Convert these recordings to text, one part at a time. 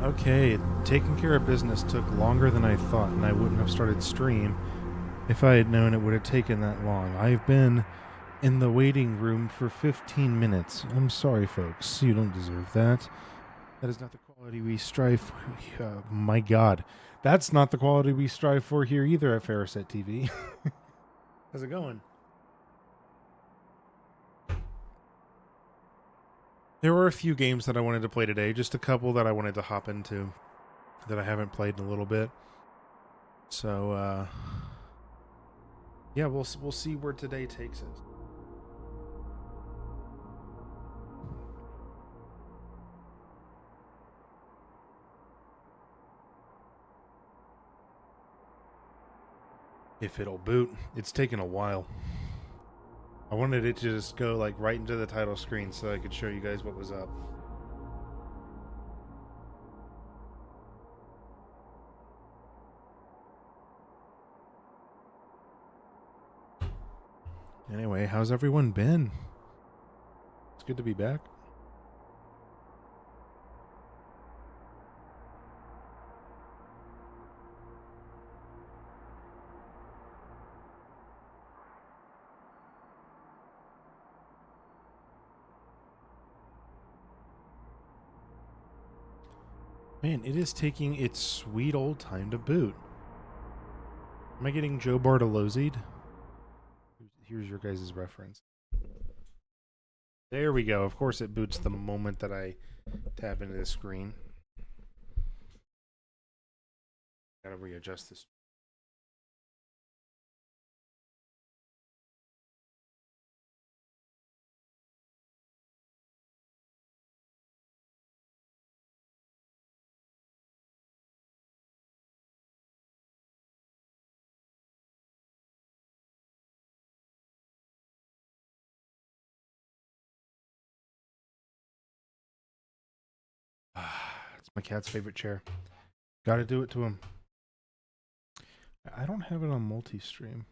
Okay, taking care of business took longer than I thought, and I wouldn't have started stream if I had known it would have taken that long. I've been in the waiting room for 15 minutes. I'm sorry, folks. You don't deserve that. That is not the quality we strive for. My God. That's not the quality we strive for here either at Ferroset TV. How's it going? There were a few games that I wanted to play today, just a couple that I wanted to hop into that I haven't played in a little bit. So, yeah, we'll see where today takes us. If it'll boot. It's taken a while. I wanted it to just go like right into the title screen so I could show you guys what was up. Anyway, how's everyone been? It's good to be back. Man, it is taking its sweet old time to boot. Am I getting Joe Bartolozzi'd? Here's your guys' reference. There we go. Of course it boots the moment that I tap into the screen. Gotta readjust this. It's my cat's favorite chair. Gotta do it to him. I don't have it on multi-stream.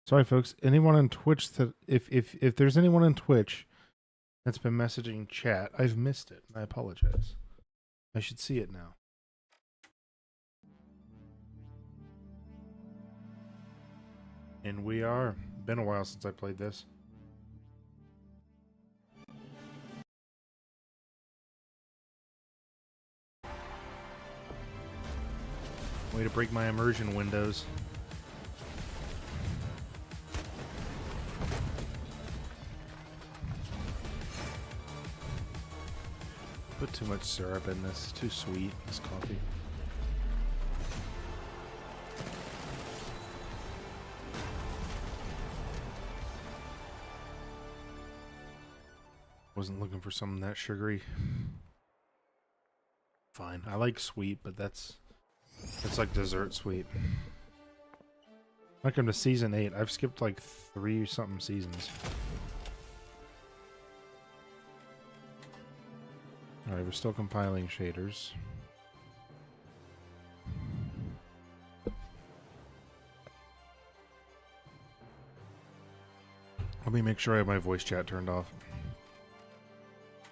Sorry, folks. Anyone on Twitch that if there's anyone on Twitch that's been messaging chat, I've missed it. I apologize. I should see it now. And we are. Been a while since I played this. Way to break my immersion windows. Put too much syrup in this. It's too sweet, this coffee. Wasn't looking for something that sugary. Fine. I like sweet, but that's like dessert sweet. Welcome to season 8. I've skipped like 3 something seasons. Alright, we're still compiling shaders. Let me make sure I have my voice chat turned off.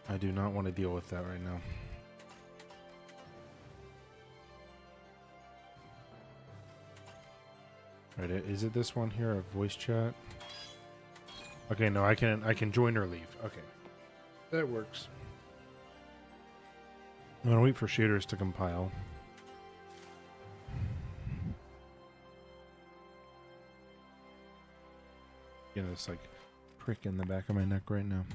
I do not want to deal with that right now. Right, is it this one here, a voice chat? Okay, no, I can join or leave. Okay. That works. I'm gonna wait for shaders to compile. You know, this like prick in the back of my neck right now.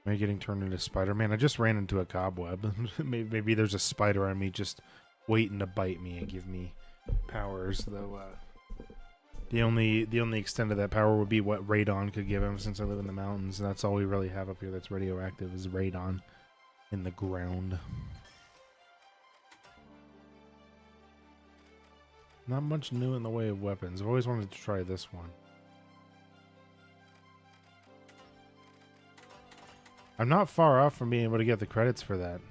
Am I getting turned into Spider-Man? I just ran into a cobweb. Maybe there's a spider on me just waiting to bite me and give me powers, though. The only extent of that power would be what radon could give him, since I live in the mountains. And that's all we really have up here that's radioactive is radon in the ground. Not much new in the way of weapons. I've always wanted to try this one. I'm not far off from being able to get the credits for that.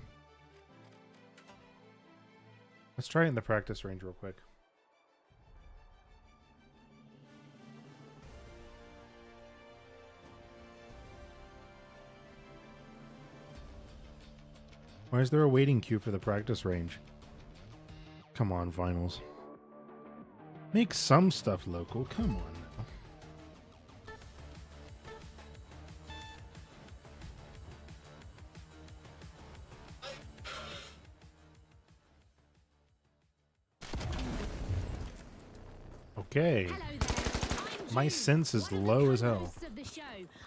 Let's try it in the practice range real quick. Why is there a waiting queue for the practice range? Come on, finals. Make some stuff local. Come on now. Okay. My sense is low as hell.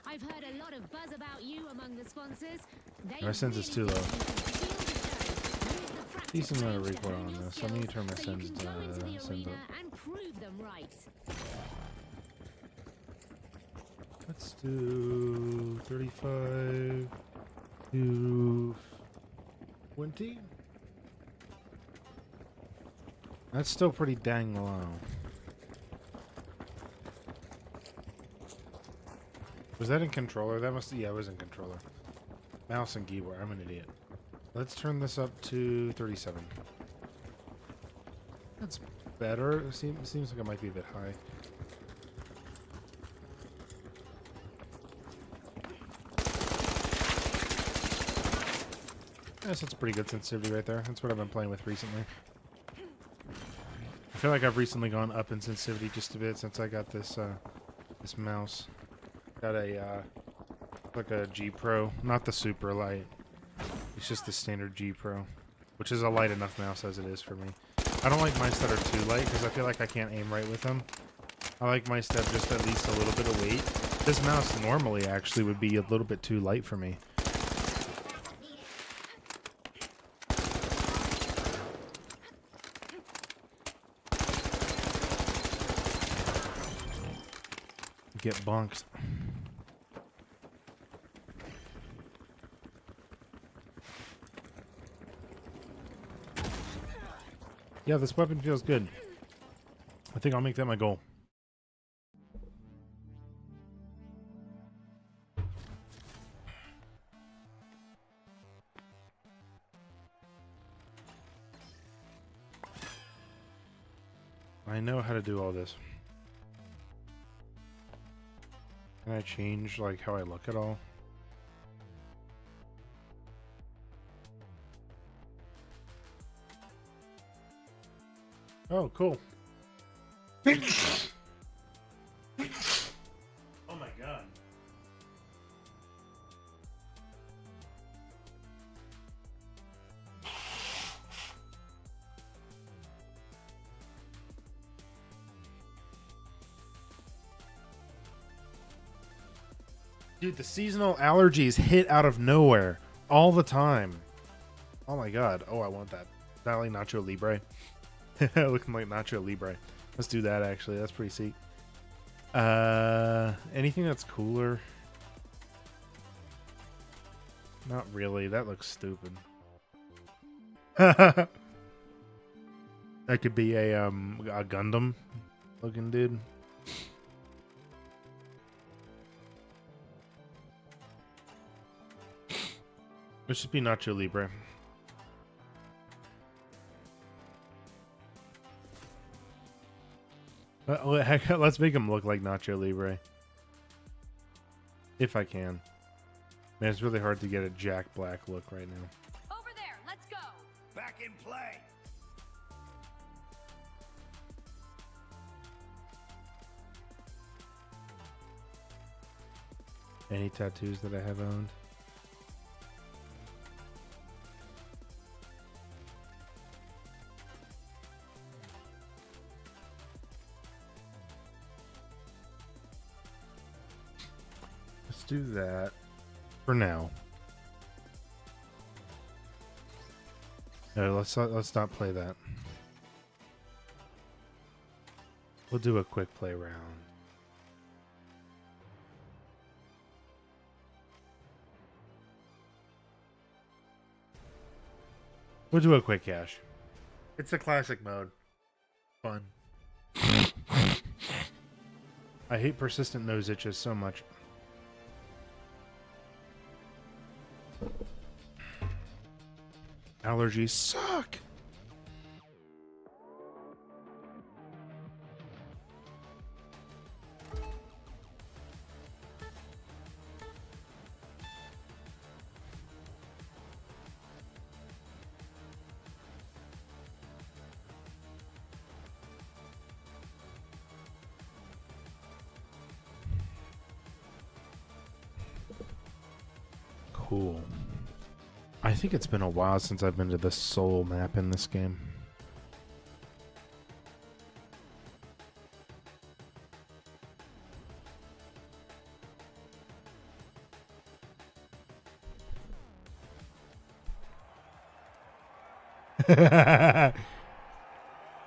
I've heard a lot of buzz about you among the sponsors. My sense is too low. Decent amount of recoil on this. I'm gonna turn my sense to sense up. And prove them right. Let's do 35 to 20. That's still pretty dang low. Was that in controller? That must, yeah, it was in controller. Mouse and keyboard. I'm an idiot. Let's turn this up to 37. That's better. It seems like it might be a bit high. Yes, that's pretty good sensitivity right there. That's what I've been playing with recently. I feel like I've recently gone up in sensitivity just a bit since I got this this mouse. Got a like a G Pro, not the super light. It's just the standard G Pro, which is a light enough mouse as it is for me. I don't like mice that are too light because I feel like I can't aim right with them. I like mice that have just at least a little bit of weight. This mouse normally actually would be a little bit too light for me. Get bonked. Yeah, this weapon feels good. I think I'll make that my goal. I know how to do all this. Can I change like how I look at all? Oh, cool. Oh my god. Dude, the seasonal allergies hit out of nowhere all the time. Oh my god. Oh, I want that. Is that like Nacho Libre? Looking like Nacho Libre. Let's do that actually. That's pretty sick. Anything that's cooler? Not really. That looks stupid. That could be a Gundam looking dude. It should be Nacho Libre. Let's make him look like Nacho Libre. If I can. Man, it's really hard to get a Jack Black look right now. Over there, let's go. Back in play. Any tattoos that I have owned? Let's do that for now. No, let's not play that. We'll do a quick play round. We'll do a quick cache. It's a classic mode. Fun. I hate persistent nose itches so much. Allergies suck. cool. I think it's been a while since I've been to the Seoul map in this game.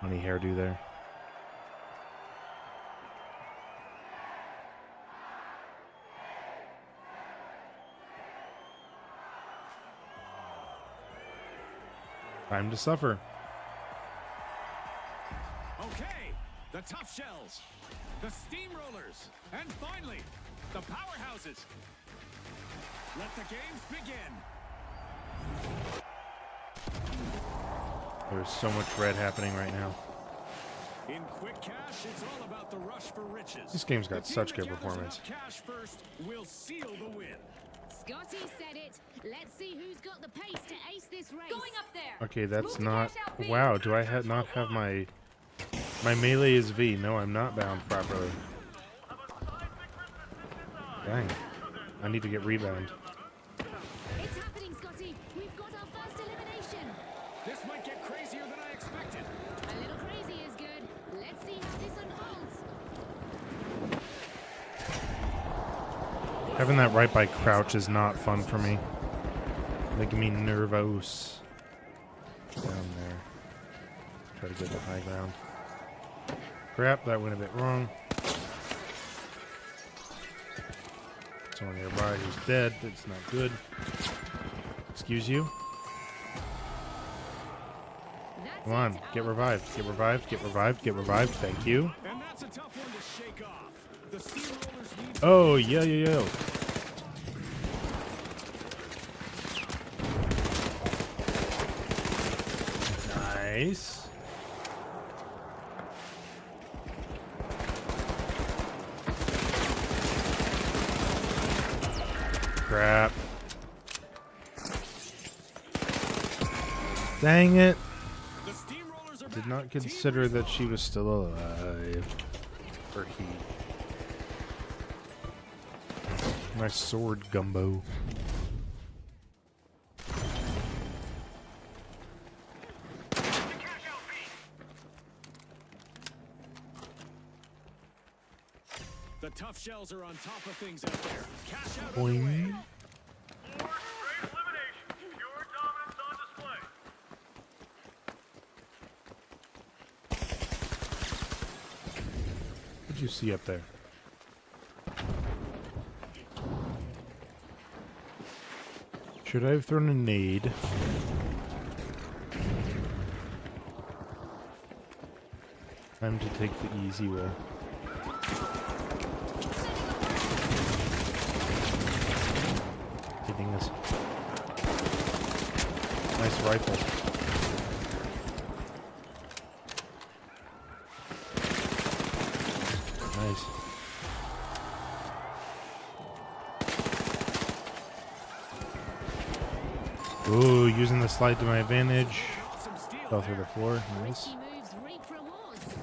Funny hairdo there. Time to suffer. Okay, the tough shells, the steamrollers, and finally, the powerhouses. Let the games begin. There's so much red happening right now. In quick cash, it's all about the rush for riches. This game's got The team such that good gathers performance. enough cash first will seal the win. Scotty said it. Let's see who's got the pace to ace this race. Going up there. Okay, that's not... Wow, do I not have my... My melee is V. No, I'm not bound properly. Dang. I need to get rebound. It's happening, Scotty. We've got our first elimination. This might get crazier than I expected. A little crazy is good. Let's see how this unfolds. Having that right by crouch is not fun for me. Making me nervous. Down there. Try to get the high ground. Crap, that went a bit wrong. Someone nearby who's dead. That's not good. Excuse you. That's Come on, it. get revived. Get revived. Get revived. Get revived. Thank you. And that's a tough one to shake off. The steamrollers need Oh, yeah. Nice. Crap. Dang it. the steamrollers are Did back. not Team consider that she response. was still alive. Or he. Nice sword gumbo. The tough shells are on top of things out there. Cash out Boing. underway. Four straight eliminations. Pure dominance on display. What'd you see up there? Should I have thrown a nade? Time to take the easy way. Hitting this. Nice rifle. Nice. Ooh, using the slide to my advantage. Some steel Fell through there. the floor. Nice. Risky moves reap rewards.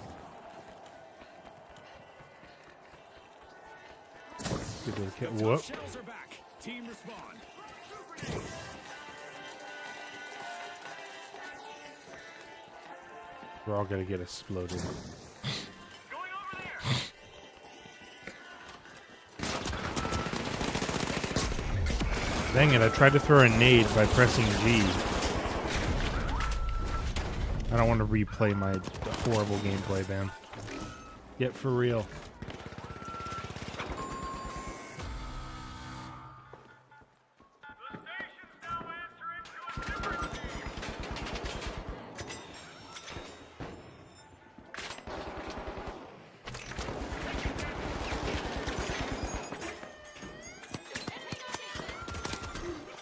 Good little kit. Tough Whoop. shells are back. Team respond. We're all gonna get exploded. Going over there. Dang it, I tried to throw a nade by pressing G. I don't want to replay my horrible gameplay, man. Get for real.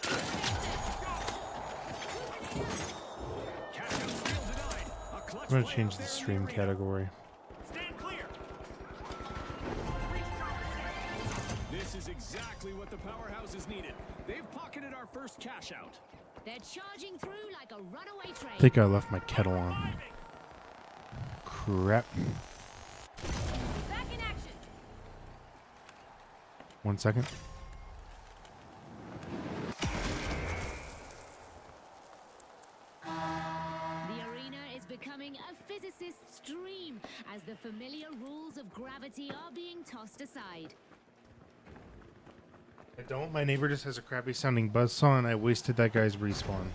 The station's now answering to a different team. Cash out steal denied. A clutch I'm gonna play change out the there in stream arena. category. Stand clear. This is exactly what the powerhouses needed. They've pocketed our first cash out. They're charging through like a runaway train. I think I left my kettle on. Crap. Back in action. 1 second. becoming a physicist's dream as the familiar rules of gravity are being tossed aside. I don't. My neighbor just has a crappy sounding buzzsaw, and I wasted that guy's respawn.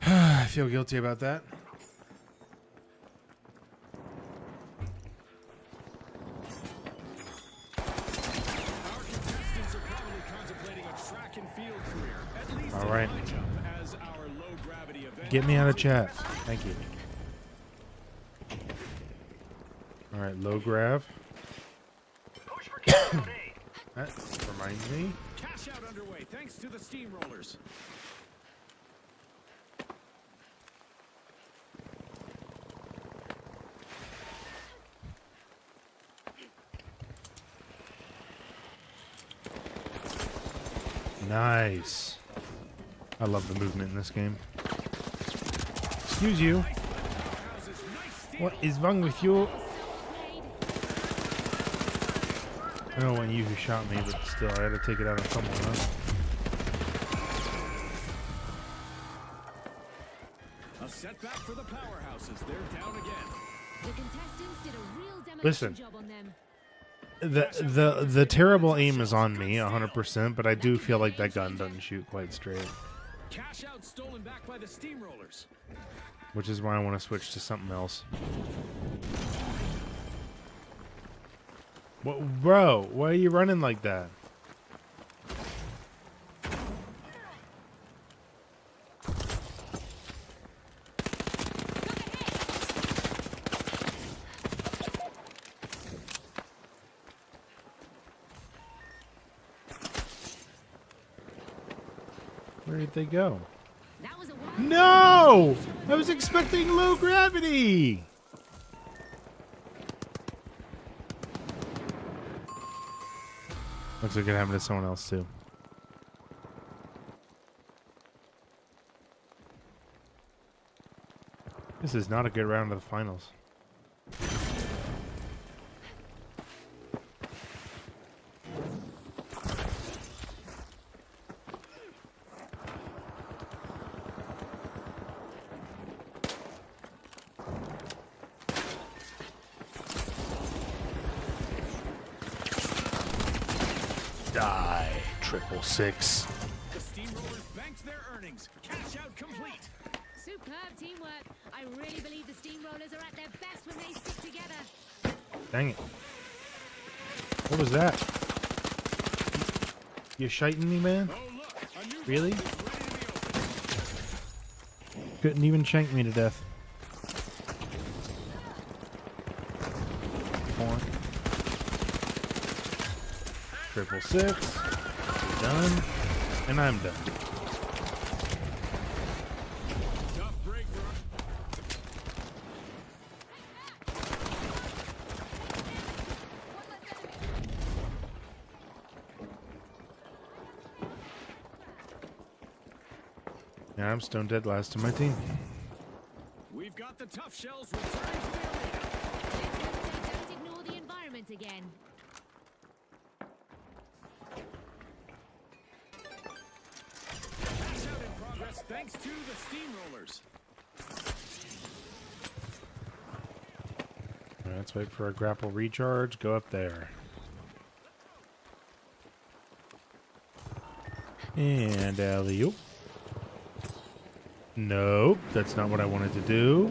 I feel guilty about that. Our contestants are probably contemplating a track and field career, at least All in right. high jump, as our low gravity event. Get me out of chat. Thank you. All right, low grav. Push for cash out A. That reminds me. Cash out underway thanks to the steamrollers. Nice. I love the movement in this game. Excuse you. Powerhouses, nice steal. What is wrong with you? So played. I don't know when you who shot me, but still, I had to take it out on someone, huh? A setback for the powerhouses. They're down again. The contestants did a real demolition Listen. job on them. The terrible aim is on me 100%, but I do feel like that gun doesn't shoot quite straight, Cash out stolen back by the steamrollers. which is why I want to switch to something else. What, bro? Why are you running like that? Where did they go? That was a wild No! I was expecting low gravity! Looks like it happened to someone else too. This is not a good round of the finals. Die, 666. The steamrollers banked their earnings. Cash out complete. superb teamwork. I really believe the steamrollers are at their best when they stick together. Dang it. What was that? You shiting me, man? Oh look, a new Really? vault is ready to be opened. Couldn't even shank me to death. Come on. 666. Done. And I'm done. Tough break for Yeah, I'm stone dead last to my team. We've got the tough shells returning to the arena. Don't ignore the environment again. Cash out in progress thanks to the steamrollers. Alright, let's wait for a grapple recharge. Go up there. And alley-oop. Nope, that's not what I wanted to do.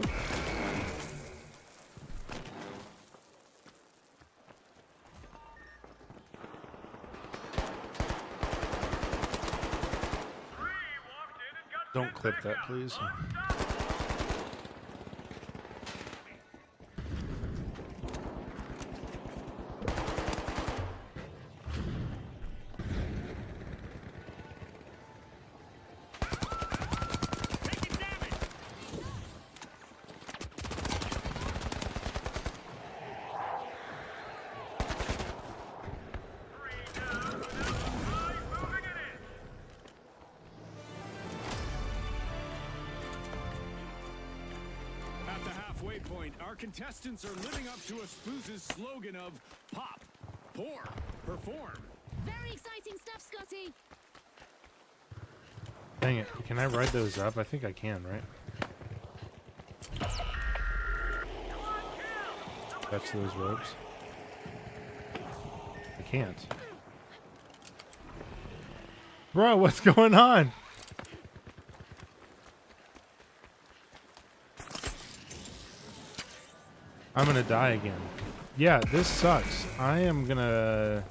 Don't clip that, please. Taking damage. Three down, without five, moving it in. At the halfway point, our contestants are living up to a Spooz's slogan of pop, pour, perform. Very exciting stuff, Scotty. Dang it. Can I ride those up? I think I can, right? Touch those ropes. I can't. Bro, what's going on? I'm gonna die again. Yeah, this sucks. I am gonna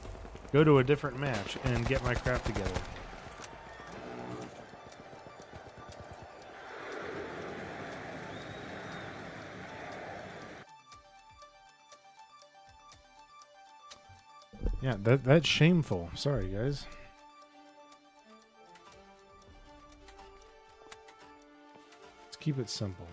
go to a different match and get my crap together. Yeah, that's shameful. Sorry, guys. Let's keep it simple.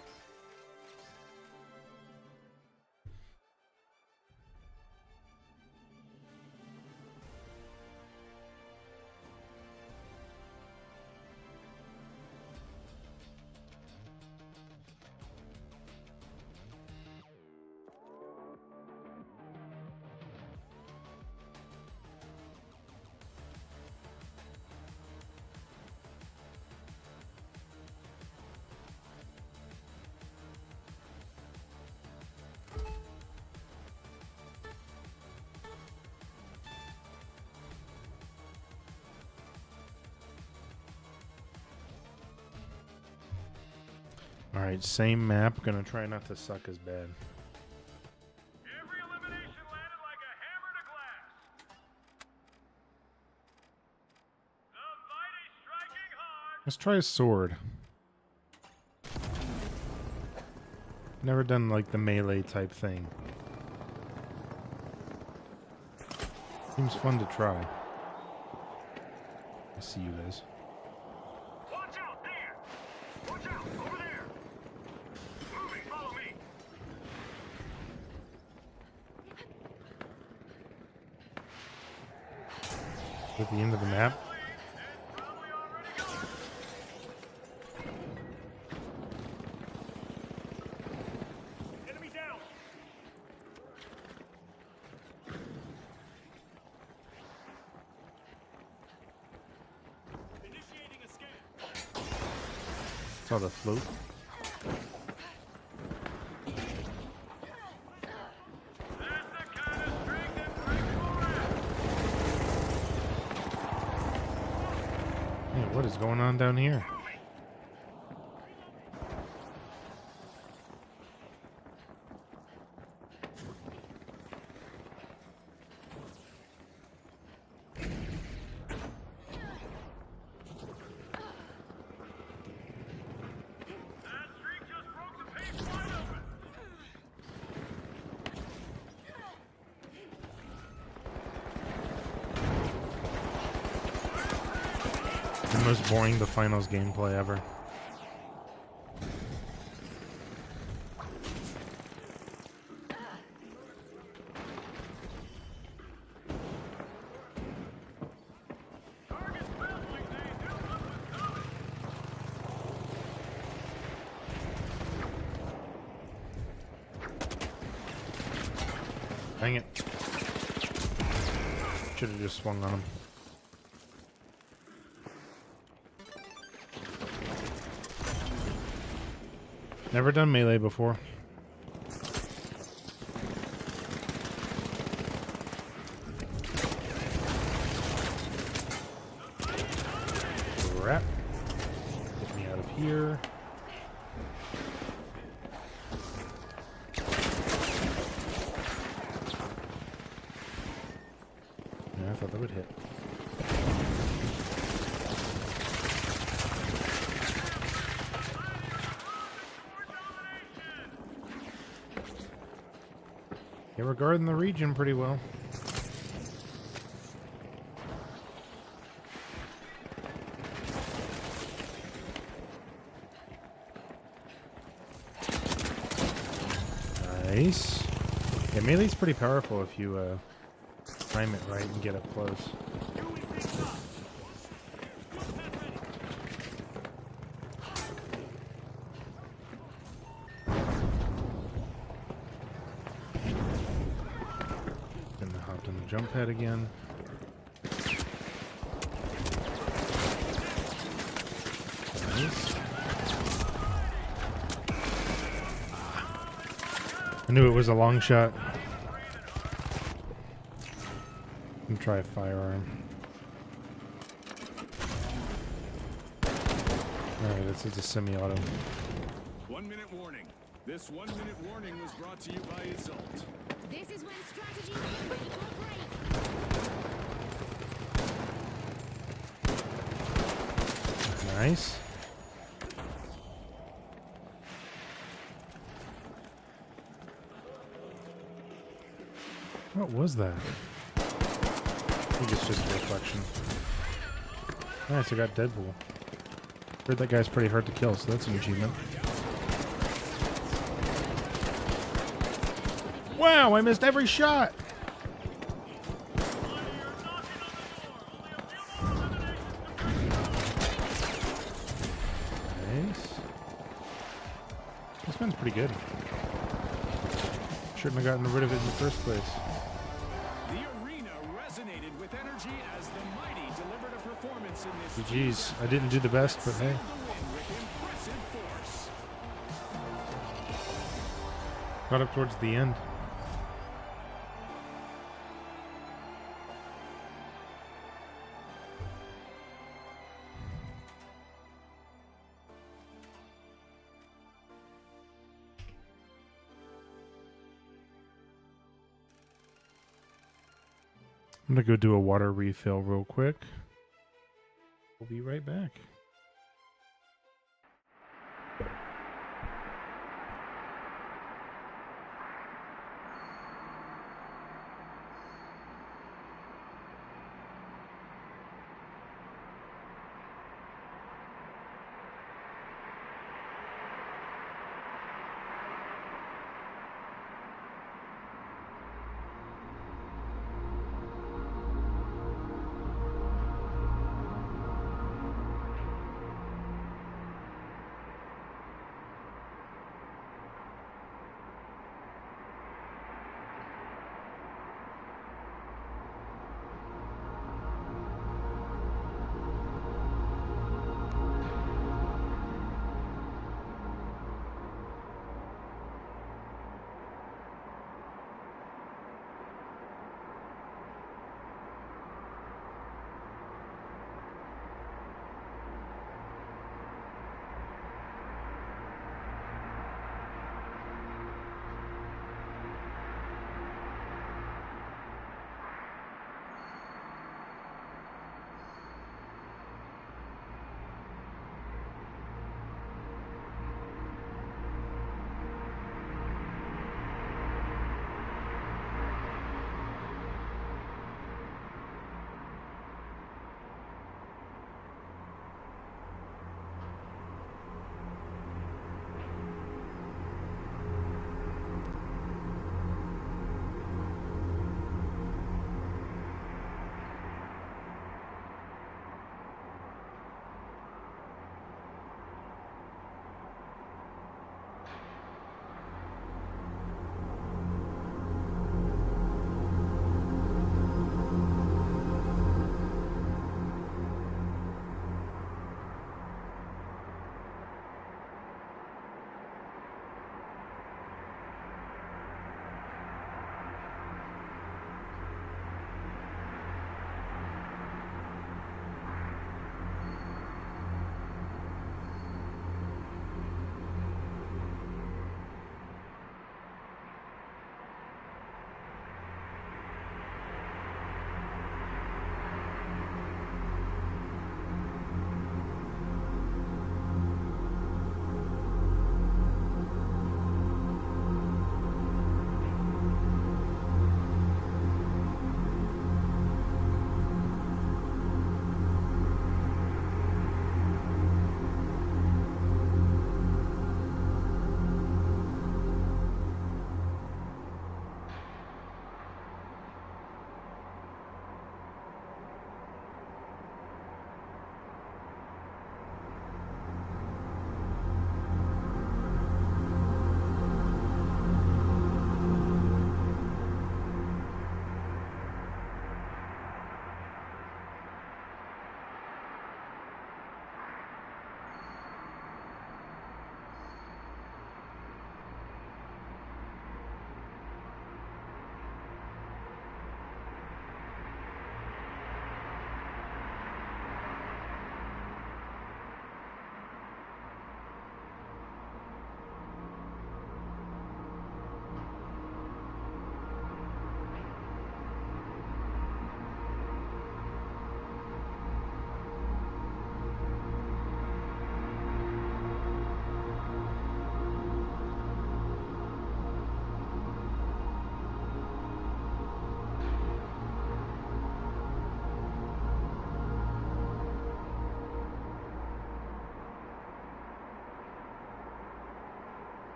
Alright, same map. Gonna try not to suck as bad. Every elimination landed like a hammer to glass. The fight is striking hard. Let's try a sword. Never done like the melee type thing. Seems fun to try. I see you guys. Watch out there. Watch out over there. Moving, follow me. At the end of the map. Probably already gone. Enemy down. Initiating a scan. Saw the float. That's the kind of strength that breaks morale. Hey, what is going on down here? That streak just broke the pace wide open. The most boring the finals gameplay ever. Target's baffling. They knew what was coming. Dang it. Should have just swung on him. Never done melee before. Crap. Get me out of here. Yeah, I thought that would hit. Yeah, we're guarding the region pretty well. Nice. Yeah, melee's pretty powerful if you time it right and get up close. Then I hopped on the jump pad again. Nice. I knew it was a long shot. I'm gonna try a firearm. Alright, this is a semi-auto. 1 minute warning. This 1 minute warning was brought to you by Assorted. This is when strategy can make or break. Nice. What was that? I think it's just a reflection. Nice, I got Deadpool. Heard that guy's pretty hard to kill, so that's an achievement. Wow, I missed every shot! Nice. This gun's pretty good. Shouldn't have gotten rid of it in the first place. The arena resonated with energy as the mighty delivered a performance in this. GG's. I didn't do the best, but hey. Sealed the win with impressive force. Got up towards the end. I'm gonna go do a water refill real quick. We'll be right back.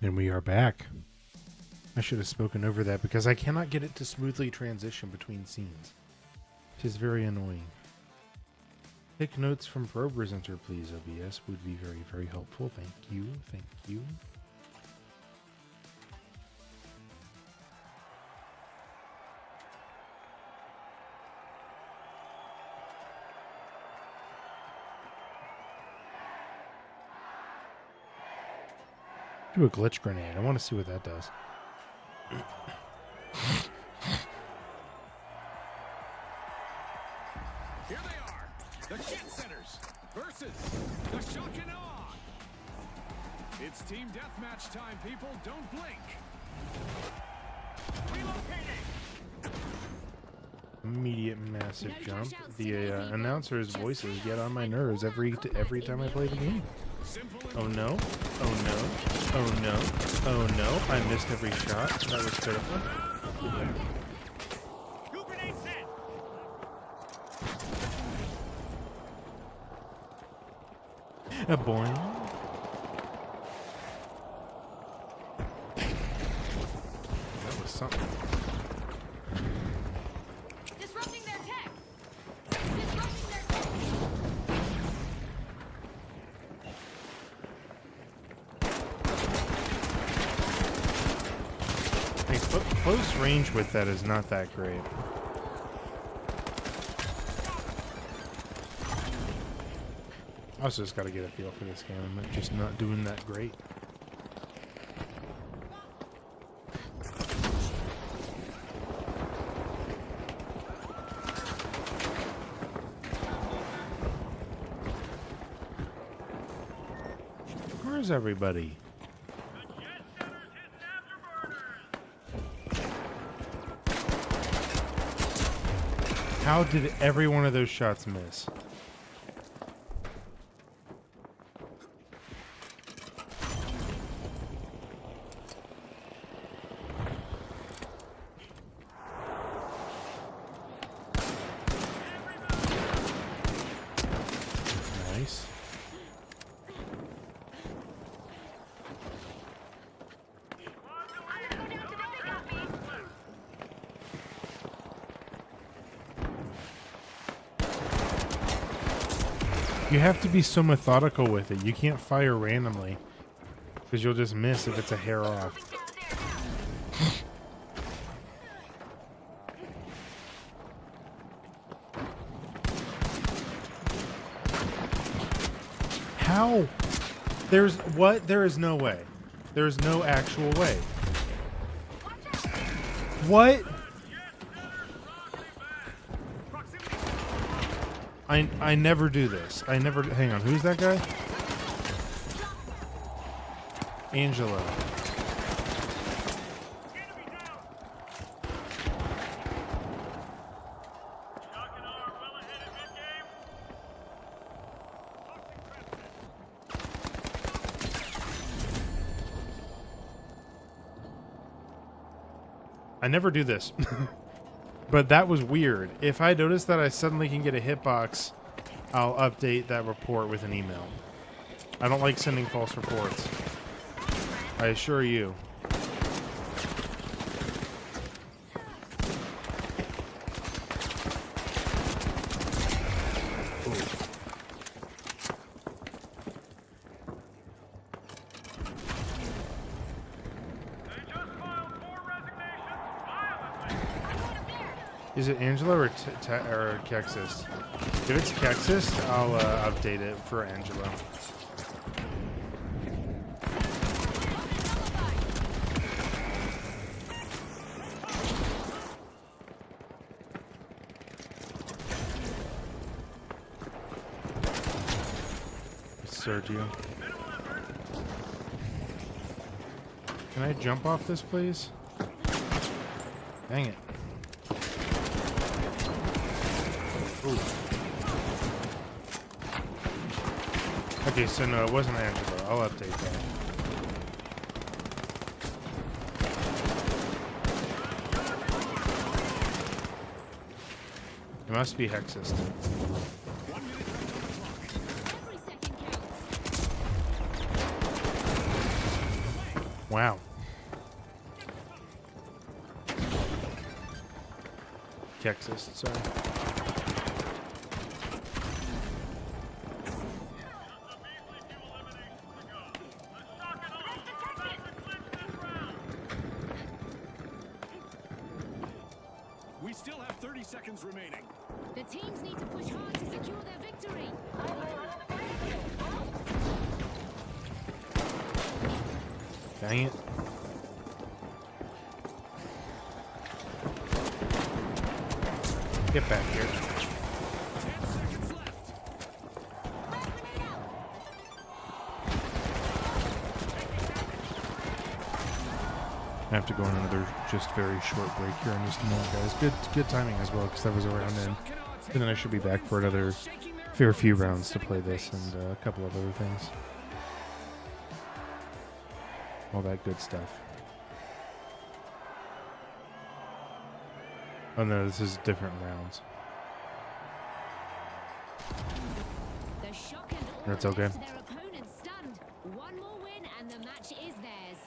And we are back. I should have spoken over that because I cannot get it to smoothly transition between scenes. It is very annoying. Take notes from Pro Presenter, please, OBS. Would be very, very helpful. Thank you. Thank you. Do a glitch grenade. I want to see what that does. Here they are, the Jet Setters versus the Shock and Awe. It's team deathmatch time, people. Don't blink. Relocating. Immediate massive jump. The announcer's voices get on my nerves every time I play the game. Oh no! Oh no! Oh no! Oh no! I missed every shot. That was critical. Two grenades set. A boing. That was something. Disrupting their tech. Disrupting their tech. Hey, close range with that is not that great. I also just got to get a feel for this game. I'm just not doing that great. Where's everybody? The Jet Setters hitting afterburners. How did every one of those shots miss? Nice. You have to be so methodical with it. You can't fire randomly because you'll just miss if it's a hair off. How? There's what? There is no way. There is no actual way. What? I never do this. I never. Hang on. Who's that guy? Angela. I never do this. But that was weird. If I notice that I suddenly can get a hitbox, I'll update that report with an email. I don't like sending false reports. I assure you. Is it Angela or Kexis? If it's Kexis, I'll update it for Angela. Sergio. Can I jump off this, please? Dang it. Ooh. Okay, so no, it wasn't Angela. I'll update that. It must be Hexist. Every second counts. Wow. Texas, sorry. We still have 30 seconds remaining. The teams need to push hard to secure their victory. Dang it. Get back here. 10 seconds left. I have to go on another just very short break here in just a moment, guys. Good timing as well, because that was a round in. And then I should be back for another fair few rounds to play this and a couple of other things. All that good stuff. Oh no, this is different rounds. The shock and awe That's okay. left their opponents stunned. One more win and the match is theirs.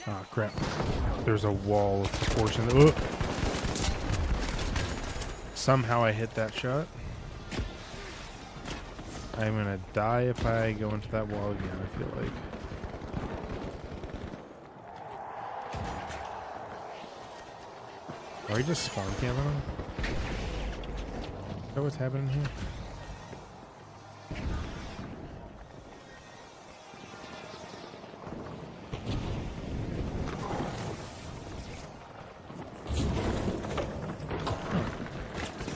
Ah, crap. There's a wall of proportion. Oh! Somehow I hit that shot. I'm gonna die if I go into that wall again, I feel like. Are we just spawn camping them? Is that what's happening here?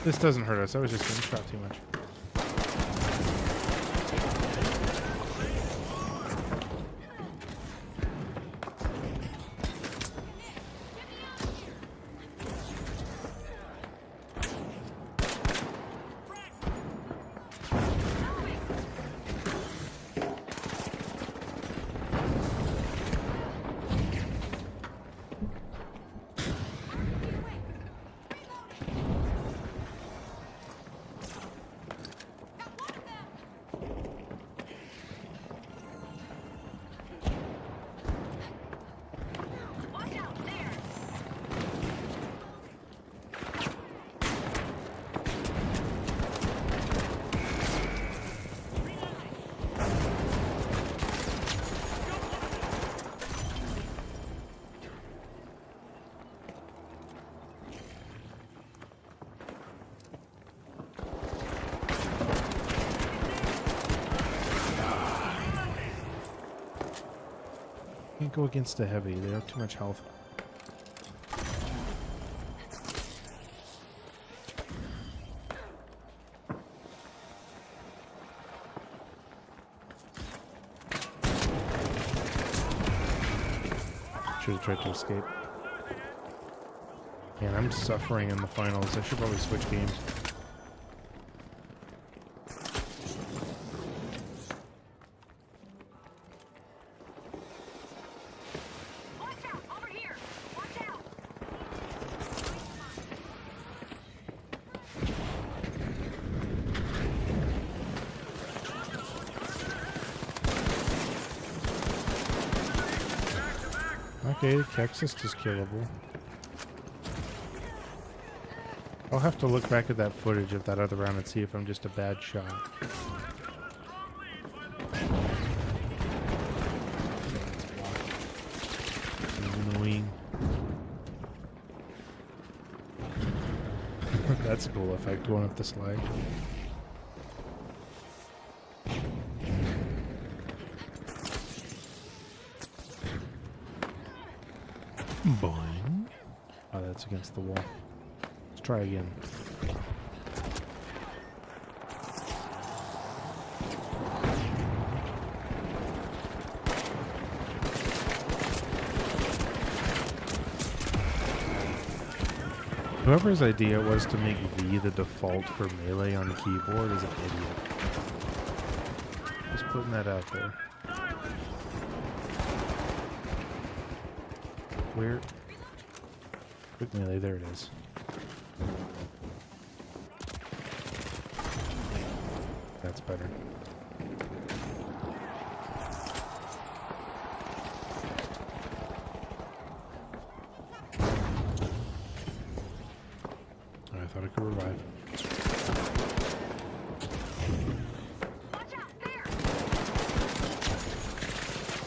This doesn't hurt us. I was just getting shot too much. Can't go against a heavy. They have too much health. Should have tried to escape. Man, I'm suffering in the finals. I should probably switch games. Okay, Texas is killable. I'll have to look back at that footage of that other round and see if I'm just a bad shot. Annoying. That's a cool effect going up the slide. Boing. Oh, that's against the wall. Let's try again. Whoever's idea it was to make V the default for melee on the keyboard is an idiot. Just putting that out there. Where? Quick melee, there it is. That's better. thought I could revive. Watch out, there! I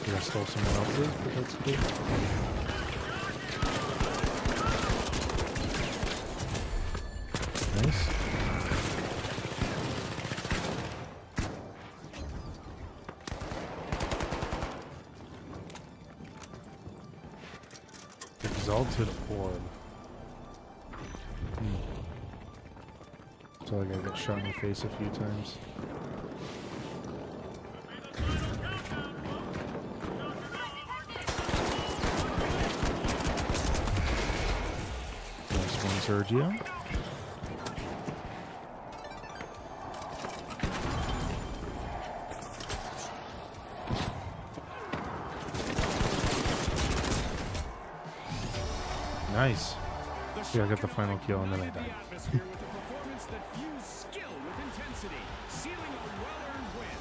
think I stole someone else's, but that's cool. Nice. Exalted Orb. So like I got shot in the face a few times. Nice one, Sergio. Nice. Yeah, I got the final kill and then I died. Atmosphere with a performance that fused skill with intensity, sealing a well-earned win.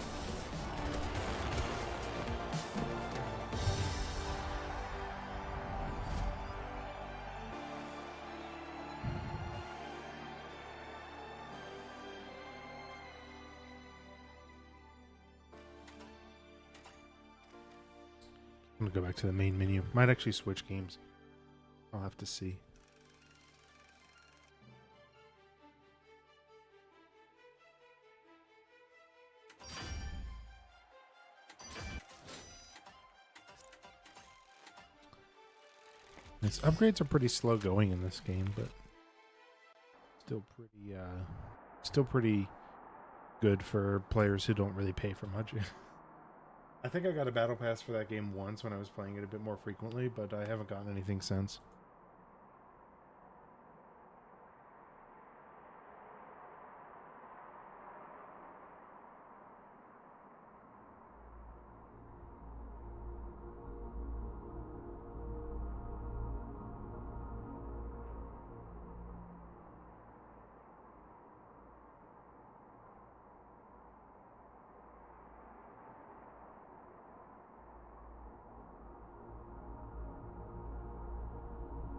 I'm gonna go back to the main menu. Might actually switch games. I'll have to see. Its upgrades are pretty slow going in this game, but still pretty good for players who don't really pay for much. I think I got a battle pass for that game once when I was playing it a bit more frequently, but I haven't gotten anything since.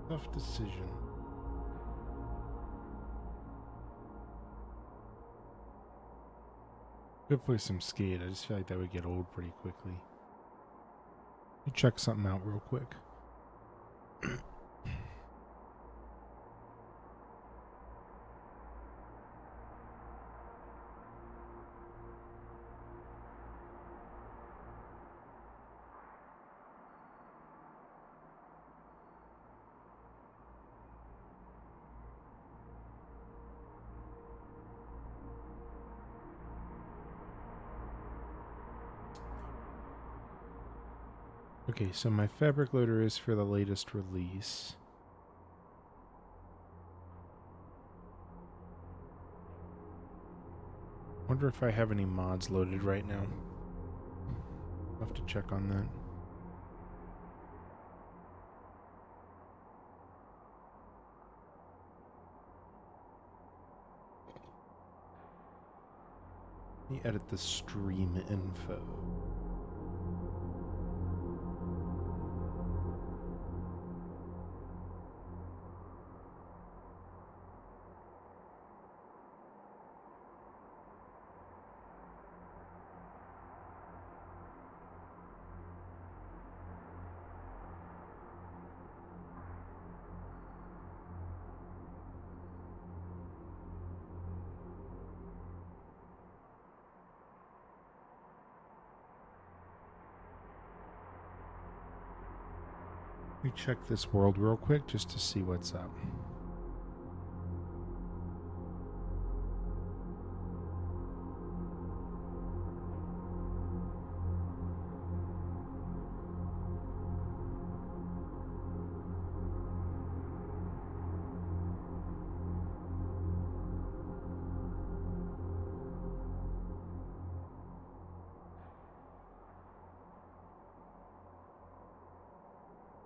Tough decision. Could play some skate. I just feel like that would get old pretty quickly. Let me check something out real quick. Okay, so my fabric loader is for the latest release. Wonder if I have any mods loaded right now. I'll have to check on that. Let me edit the stream info. Let me check this world real quick just to see what's up.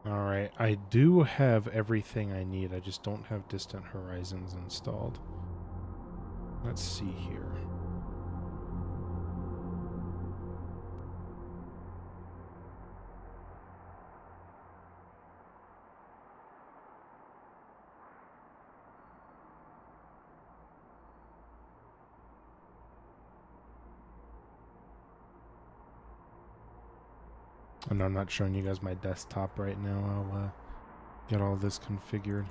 Alright, I do have everything I need. I just don't have Distant Horizons installed. Let's see here. And I'm not showing you guys my desktop right now. I'll get all this configured.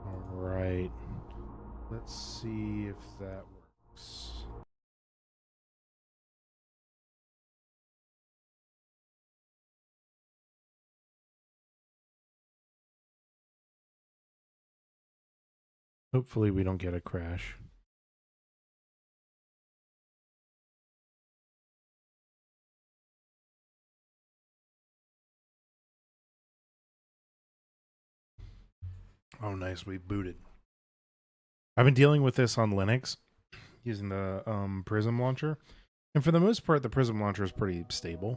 All right. Let's see if that works. Hopefully we don't get a crash. Oh, nice. We booted. I've been dealing with this on Linux using the Prism launcher. And for the most part, the Prism launcher is pretty stable.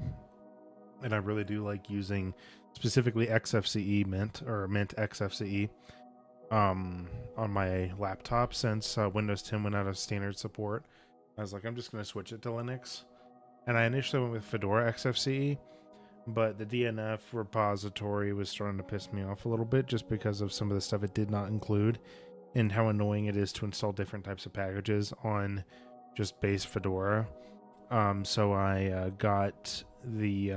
And I really do like using specifically XFCE Mint or Mint XFCE on my laptop since Windows 10 went out of standard support. I was like, I'm just going to switch it to Linux. And I initially went with Fedora XFCE, but the DNF repository was starting to piss me off a little bit just because of some of the stuff it did not include and how annoying it is to install different types of packages on just base Fedora. So I got the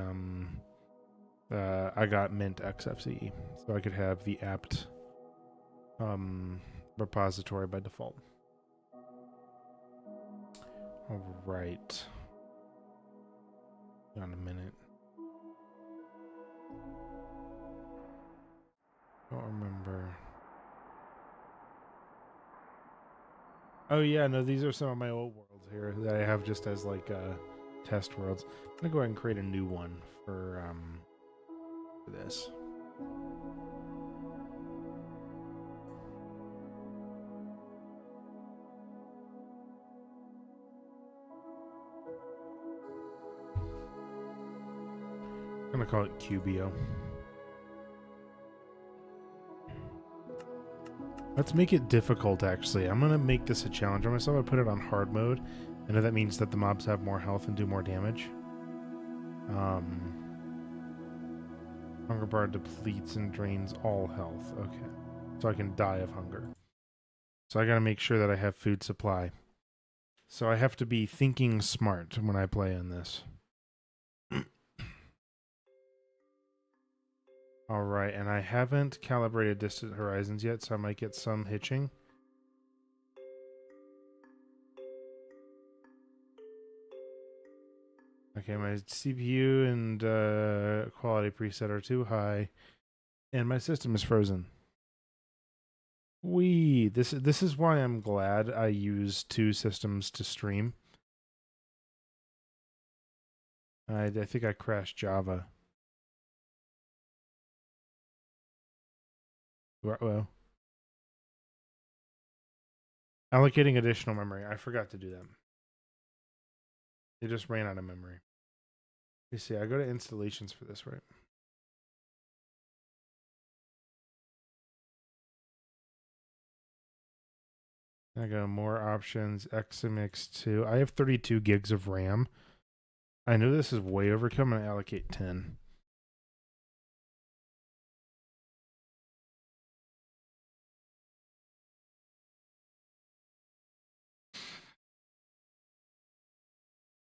I got Mint XFCE, so I could have the apt repository by default. All right. On a minute. Don't remember. Oh yeah, no, these are some of my old worlds here that I have just as like test worlds. I'm gonna go ahead and create a new one for this. I'm gonna call it Cubio. Let's make it difficult, actually. I'm gonna make this a challenge on myself. I put it on hard mode. I know that means that the mobs have more health and do more damage. Hunger bar depletes and drains all health. Okay. So I can die of hunger. So I gotta make sure that I have food supply. So I have to be thinking smart when I play in this. All right, and I haven't calibrated distant horizons yet, so I might get some hitching. Okay, my CPU and quality preset are too high, and my system is frozen. This is why I'm glad I use two systems to stream. I think I crashed Java. Well, allocating additional memory. I forgot to do that. It just ran out of memory. You see, I go to installations for this, right? I go more options, XMX2. I have 32 gigs of RAM. I know this is way overkill. I'm going to allocate 10.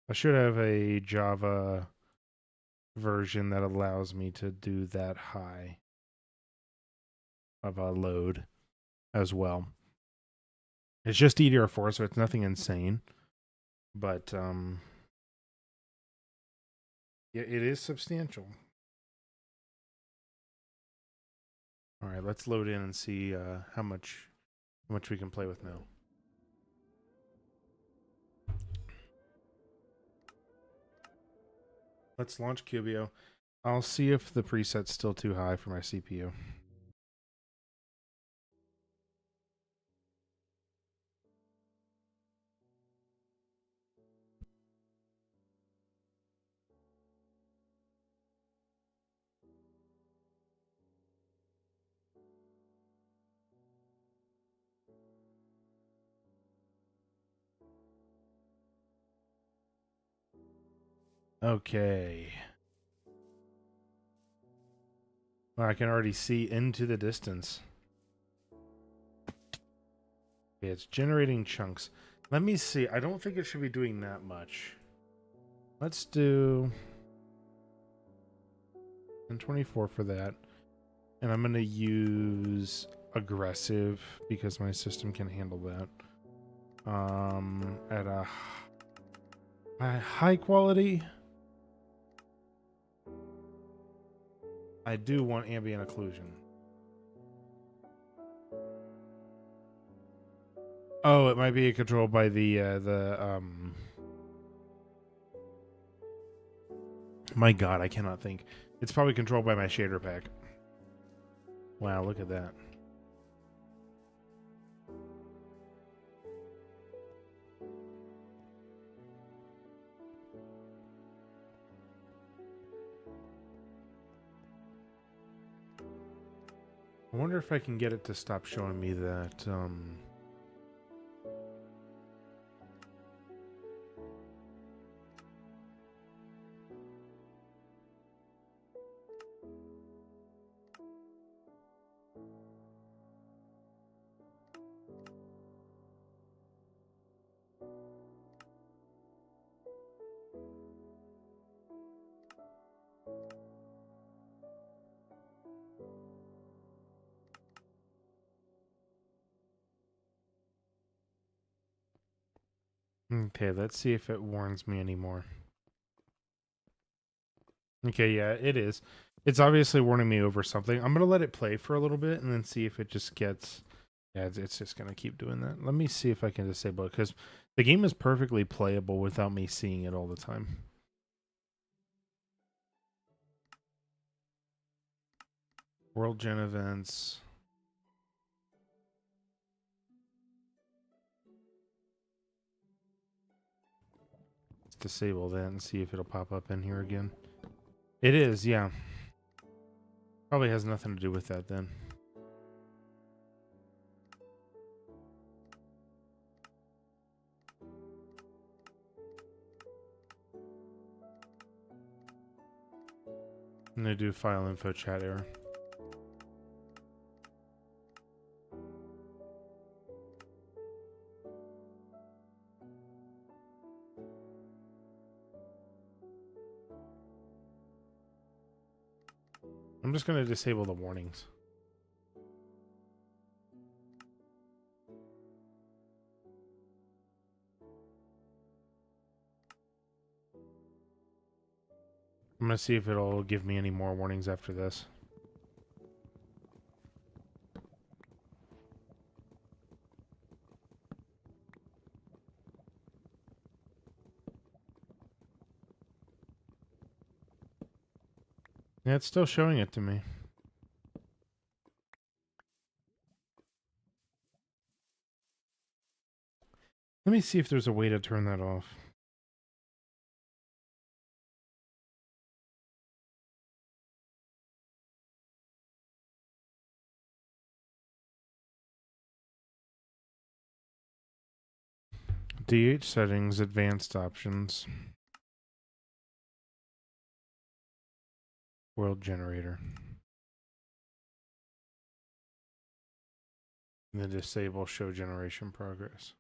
I should have a Java version that allows me to do that high of a load as well. It's just EDR4, so it's nothing insane. But yeah, it is substantial. All right, let's load in and see how much we can play with now. Let's launch Cubio. I'll see if the preset's still too high for my CPU. Okay. Well, I can already see into the distance. Okay, it's generating chunks. Let me see. I don't think it should be doing that much. Let's do 1024 for that. And I'm going to use aggressive because my system can handle that. At a high quality, I do want ambient occlusion. Oh, it might be controlled by my God, I cannot think. It's probably controlled by my shader pack. Wow, look at that. I wonder if I can get it to stop showing me that, okay, let's see if it warns me anymore. Okay, yeah, it is. It's obviously warning me over something. I'm going to let it play for a little bit and then see if it just gets... Yeah, it's just going to keep doing that. Let me see if I can disable it, because the game is perfectly playable without me seeing it all the time. World Gen events. Let's disable that and see if it'll pop up in here again. It is, yeah. Probably has nothing to do with that then. I'm going to do file info chat error. I'm just going to disable the warnings. I'm going to see if it'll give me any more warnings after this. Yeah, it's still showing it to me. Let me see if there's a way to turn that off. DH settings, advanced options. World generator. And then disable show generation progress.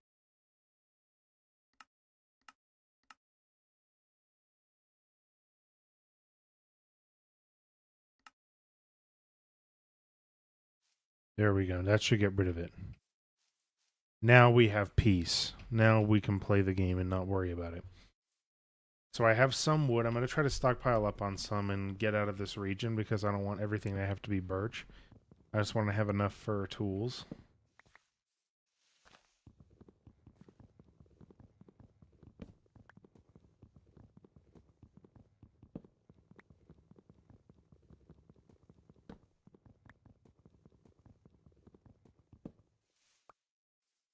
There we go. That should get rid of it. Now we have peace. Now we can play the game and not worry about it. So I have some wood. I'm going to try to stockpile up on some and get out of this region because I don't want everything to have to be birch. I just want to have enough for tools.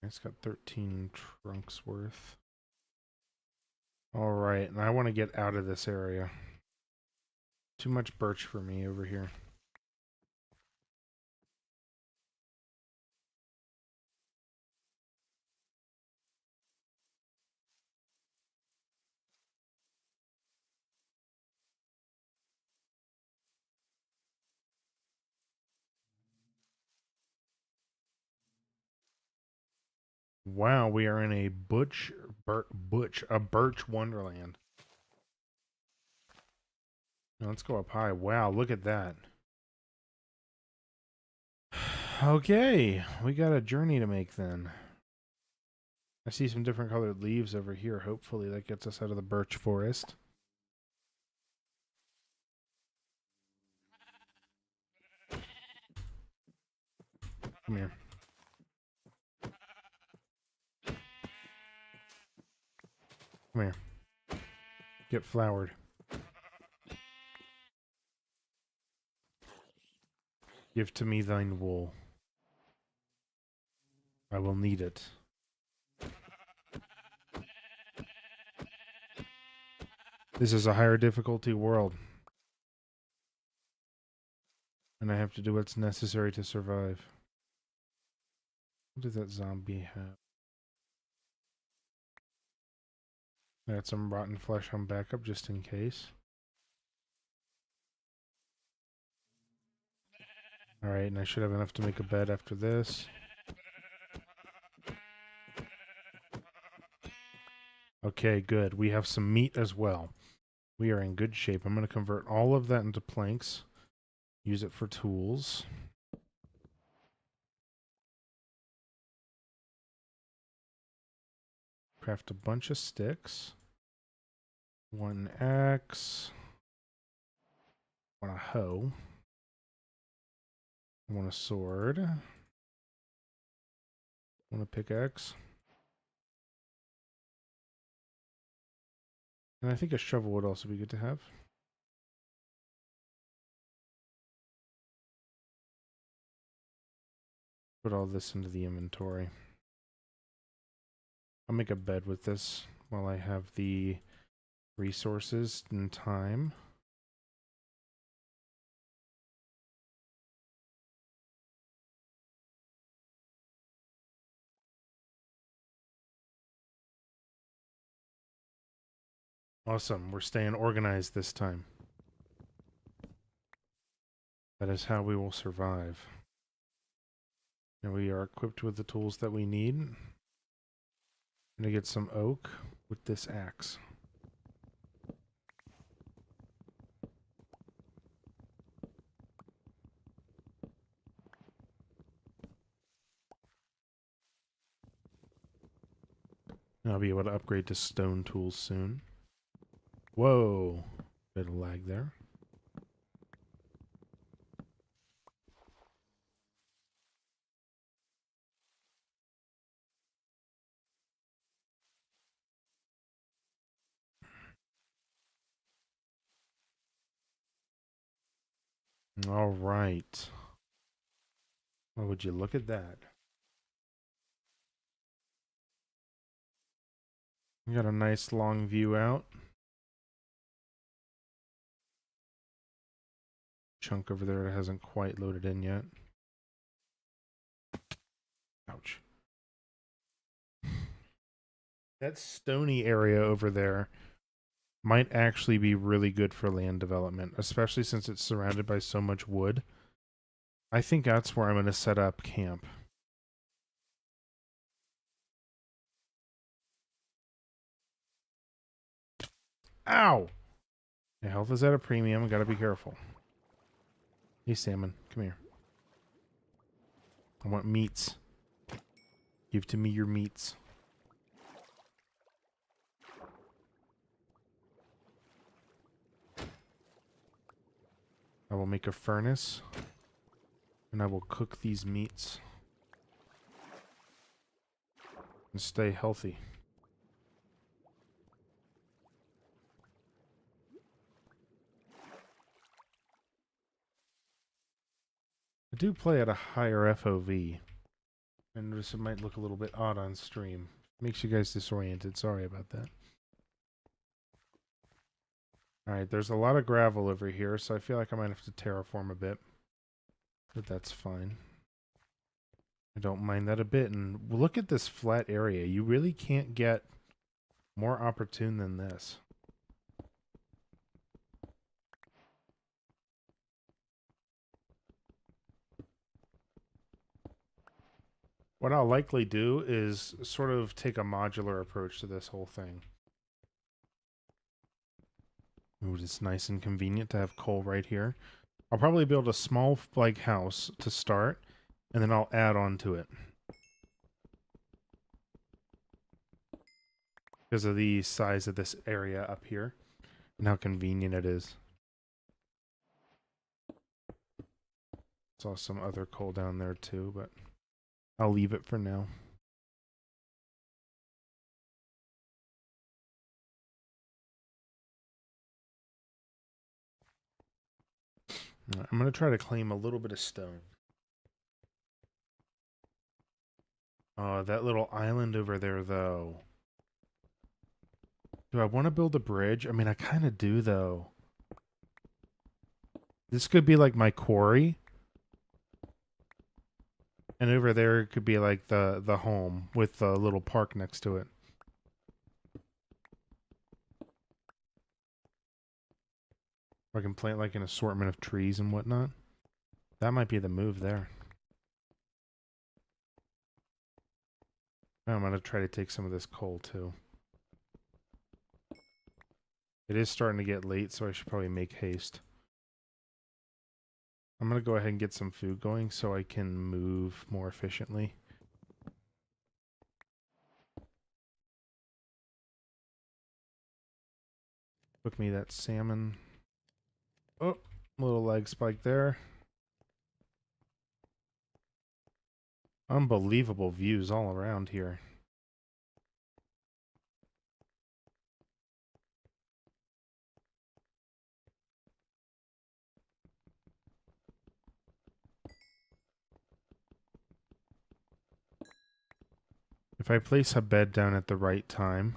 It's got 13 trunks worth. All right, and I want to get out of this area. Too much birch for me over here. Wow, we are in a birch wonderland. Now let's go up high. Wow, look at that. Okay, we got a journey to make then. I see some different colored leaves over here. Hopefully that gets us out of the birch forest. Come here. Come here. Get flowered. Give to me thine wool. I will need it. This is a higher difficulty world. And I have to do what's necessary to survive. What does that zombie have? I got some rotten flesh on backup just in case. Alright, and I should have enough to make a bed after this. Okay, good. We have some meat as well. We are in good shape. I'm going to convert all of that into planks. Use it for tools. Craft a bunch of sticks. 1 axe. 1 hoe. 1 sword. 1 pickaxe. And I think a shovel would also be good to have. Put all this into the inventory. I'll make a bed with this while I have the resources and time. Awesome. We're staying organized this time. That is how we will survive. And we are equipped with the tools that we need. I'm going to get some oak with this axe. I'll be able to upgrade to stone tools soon. Whoa. Bit of lag there. All right. Well, would you look at that? We got a nice long view out. Chunk over there that hasn't quite loaded in yet. Ouch. That stony area over there might actually be really good for land development, especially since it's surrounded by so much wood. I think that's where I'm going to set up camp. Ow! My health is at a premium. I gotta be careful. Hey, salmon, come here. I want meats. Give to me your meats. I will make a furnace, and I will cook these meats and stay healthy. I do play at a higher FOV. I notice it might look a little bit odd on stream. Makes you guys disoriented. Sorry about that. Alright, there's a lot of gravel over here, so I feel like I might have to terraform a bit. But that's fine. I don't mind that a bit. And look at this flat area. You really can't get more opportune than this. What I'll likely do is sort of take a modular approach to this whole thing. Ooh, it's nice and convenient to have coal right here. I'll probably build a small like house to start, and then I'll add on to it. Because of the size of this area up here and how convenient it is. Saw some other coal down there too, but I'll leave it for now. I'm going to try to claim a little bit of stone. Oh, that little island over there, though. Do I want to build a bridge? I mean, I kind of do, though. This could be like my quarry. And over there could be like the home with the little park next to it. I can plant like an assortment of trees and whatnot. That might be the move there. I'm going to try to take some of this coal too. It is starting to get late, so I should probably make haste. I'm going to go ahead and get some food going so I can move more efficiently. Cook me that salmon. Oh, little leg spike there. Unbelievable views all around here. If I place a bed down at the right time,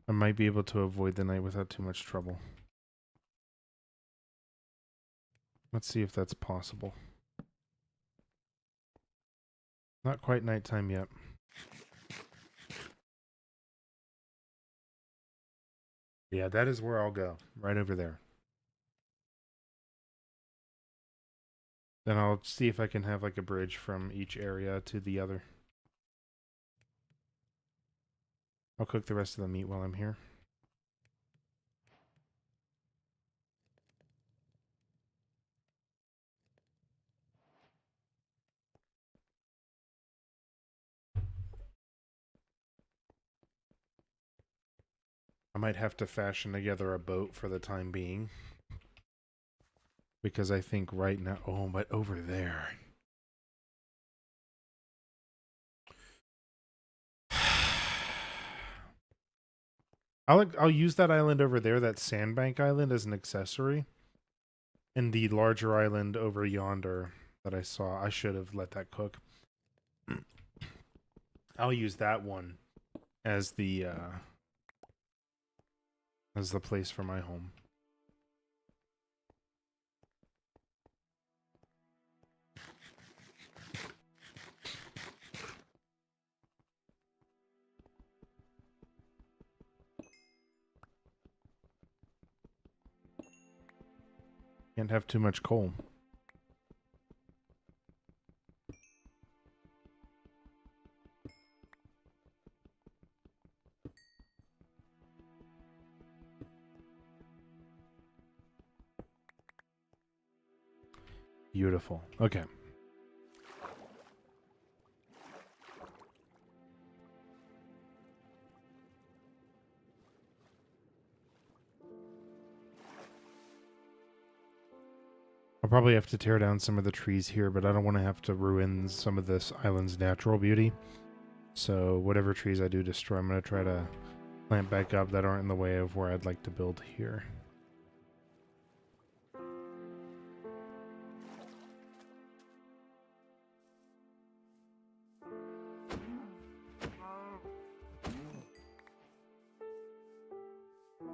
I might be able to avoid the night without too much trouble. Let's see if that's possible. Not quite nighttime yet. Yeah, that is where I'll go. Right over there. Then I'll see if I can have like a bridge from each area to the other. I'll cook the rest of the meat while I'm here. I might have to fashion together a boat for the time being. Because I think right now... Oh, but over there... I'll use that island over there, that sandbank island, as an accessory. And the larger island over yonder that I saw, I should have let that cook. I'll use that one as the place for my home. Can't have too much coal. Beautiful. Okay. I'll probably have to tear down some of the trees here, but I don't want to have to ruin some of this island's natural beauty. So whatever trees I do destroy, I'm going to try to plant back up that aren't in the way of where I'd like to build here.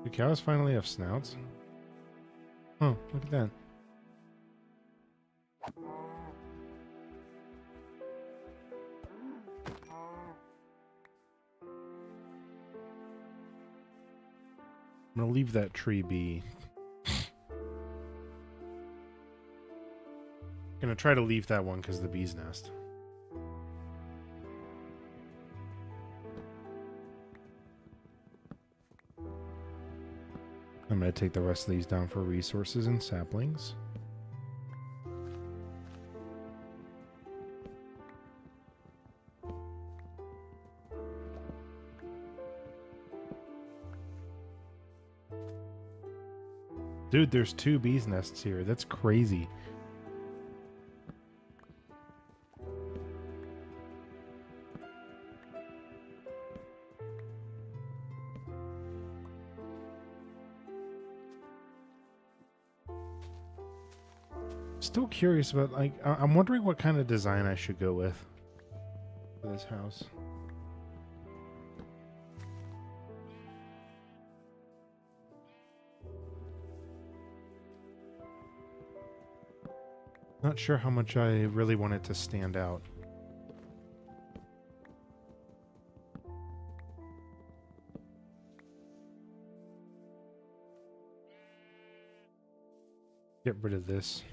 Do cows finally have snouts? Oh, look at that. I'm gonna leave that tree be. Gonna try to leave that one because of the bee's nest. I'm going to take the rest of these down for resources and saplings. Dude, there's 2 bees nests here. That's crazy. Still curious about, like, I'm wondering what kind of design I should go with for this house. Not sure how much I really want it to stand out. Get rid of this.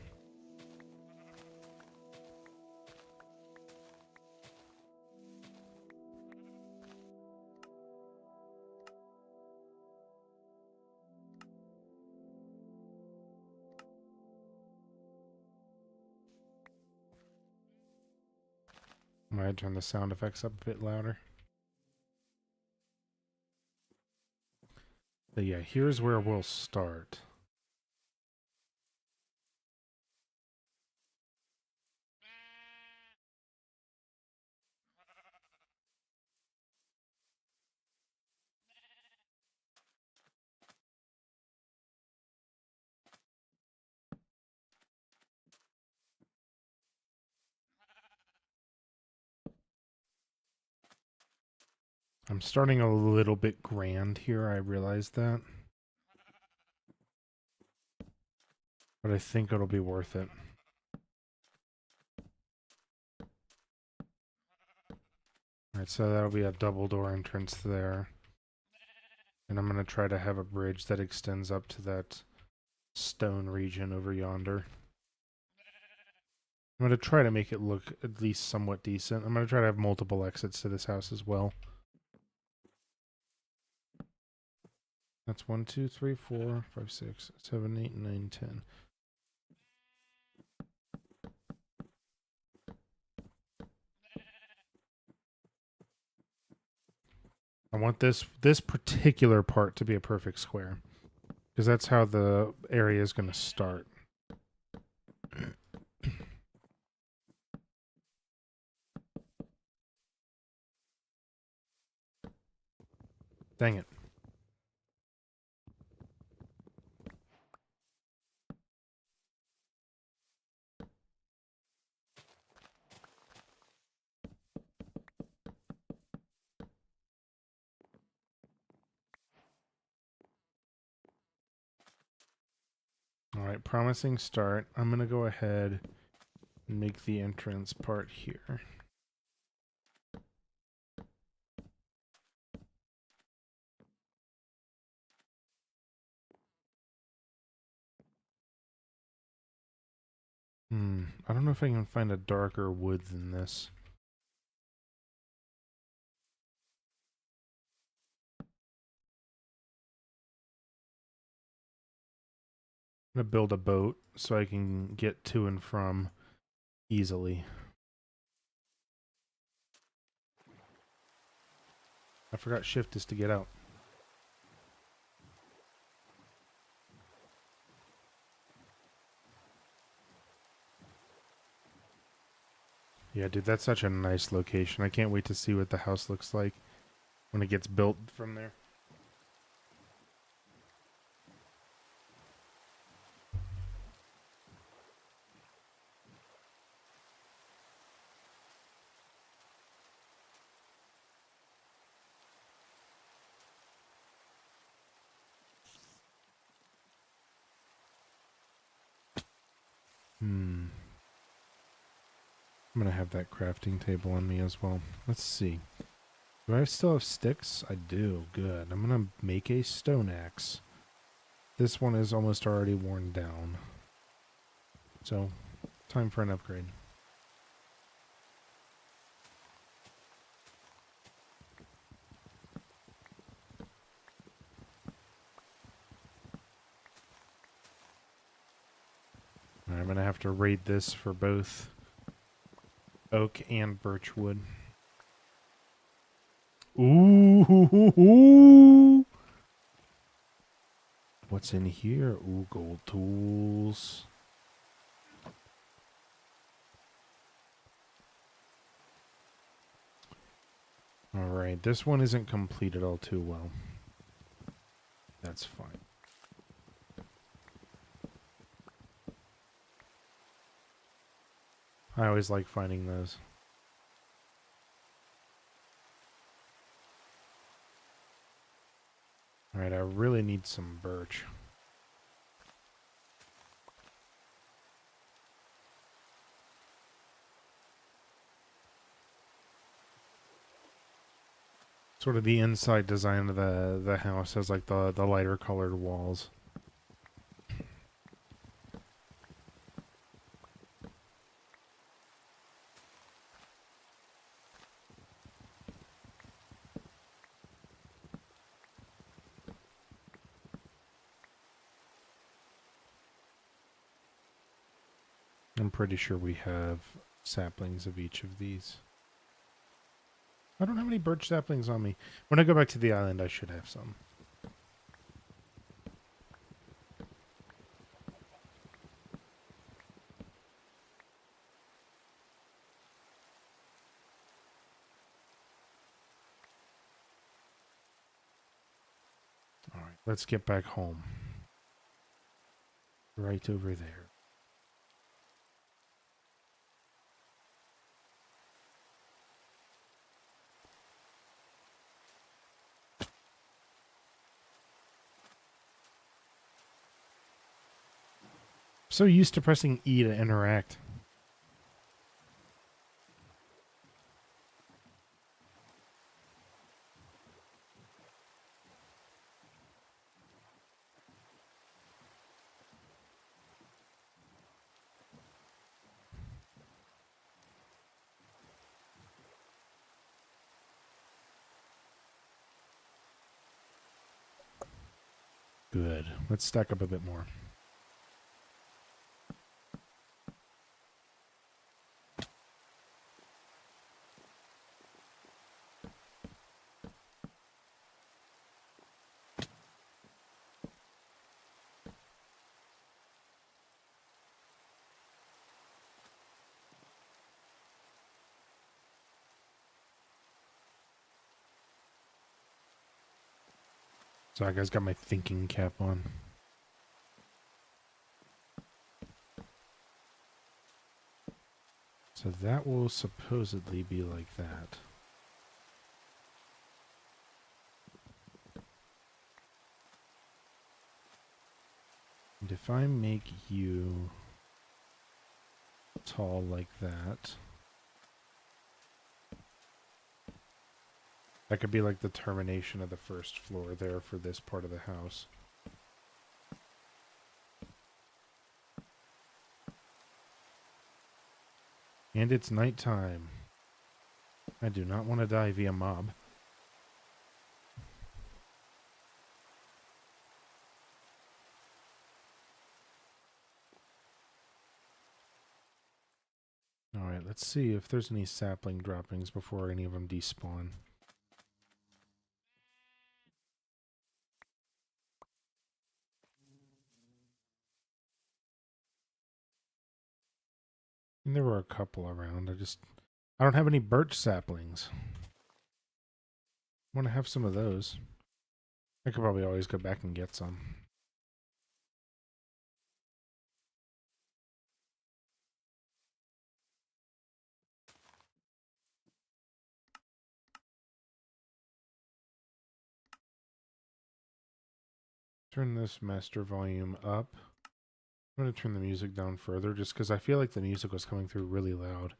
I might turn the sound effects up a bit louder. But yeah, here's where we'll start. I'm starting a little bit grand here, I realize that. But I think it'll be worth it. Alright, so that'll be a double door entrance there. And I'm going to try to have a bridge that extends up to that stone region over yonder. I'm going to try to make it look at least somewhat decent. I'm going to try to have multiple exits to this house as well. That's 1, 2, 3, 4, 5, 6, 7, 8, 9, 10. I want this particular part to be a perfect square, because that's how the area is going to start. Dang it. All right, promising start. I'm going to go ahead and make the entrance part here. I don't know if I can find a darker wood than this. I'm going to build a boat so I can get to and from easily. I forgot shift is to get out. Yeah, dude, that's such a nice location. I can't wait to see what the house looks like when it gets built from there. I'm going to have that crafting table on me as well. Let's see. Do I still have sticks? I do. Good. I'm going to make a stone axe. This one is almost already worn down. So, time for an upgrade. I'm gonna have to rate this for both oak and birch wood. Ooh. What's in here? Ooh, gold tools. Alright, this one isn't completed all too well. That's fine. I always like finding those. Alright, I really need some birch. Sort of the inside design of the house has like the lighter colored walls. I'm pretty sure we have saplings of each of these. I don't have any birch saplings on me. When I go back to the island, I should have some. Alright, let's get back home. Right over there. So used to pressing E to interact. Good. Let's stack up a bit more. So I guys got my thinking cap on. So that will supposedly be like that. And if I make you tall like that, that could be like the termination of the first floor there for this part of the house. And it's nighttime. I do not want to die via mob. Alright, let's see if there's any sapling droppings before any of them despawn. And there were a couple around. I don't have any birch saplings. I want to have some of those. I could probably always go back and get some. Turn this master volume up. I'm going to turn the music down further just because I feel like the music was coming through really loud.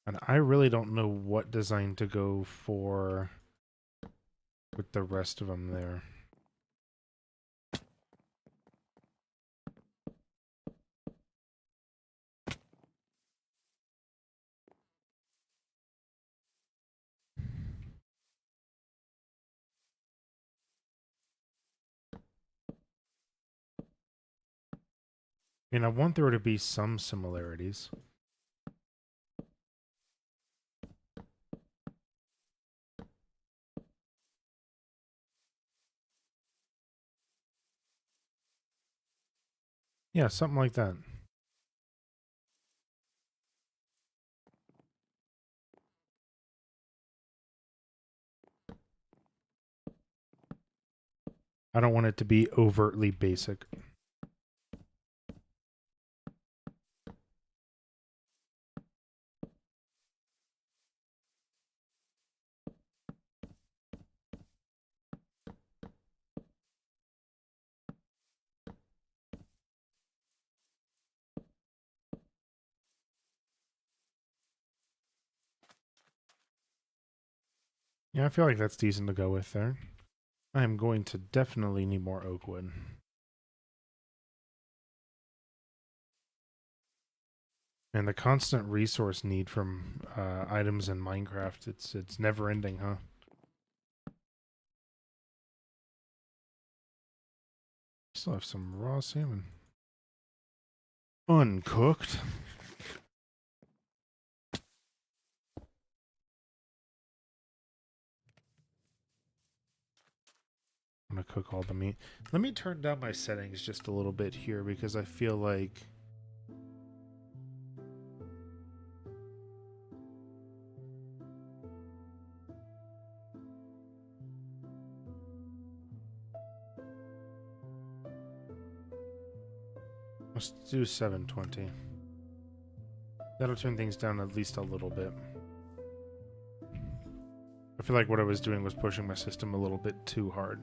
And I really don't know what design to go for with the rest of them there. I mean, I want there to be some similarities. Yeah, something like that. I don't want it to be overtly basic. Yeah, I feel like that's decent to go with there. I'm going to definitely need more oak wood. And the constant resource need from items in Minecraft, it's never ending, huh? Still have some raw salmon. Uncooked. I'm gonna cook all the meat. Let me turn down my settings just a little bit here because I feel like let's do 720. That'll turn things down at least a little bit. I feel like what I was doing was pushing my system a little bit too hard.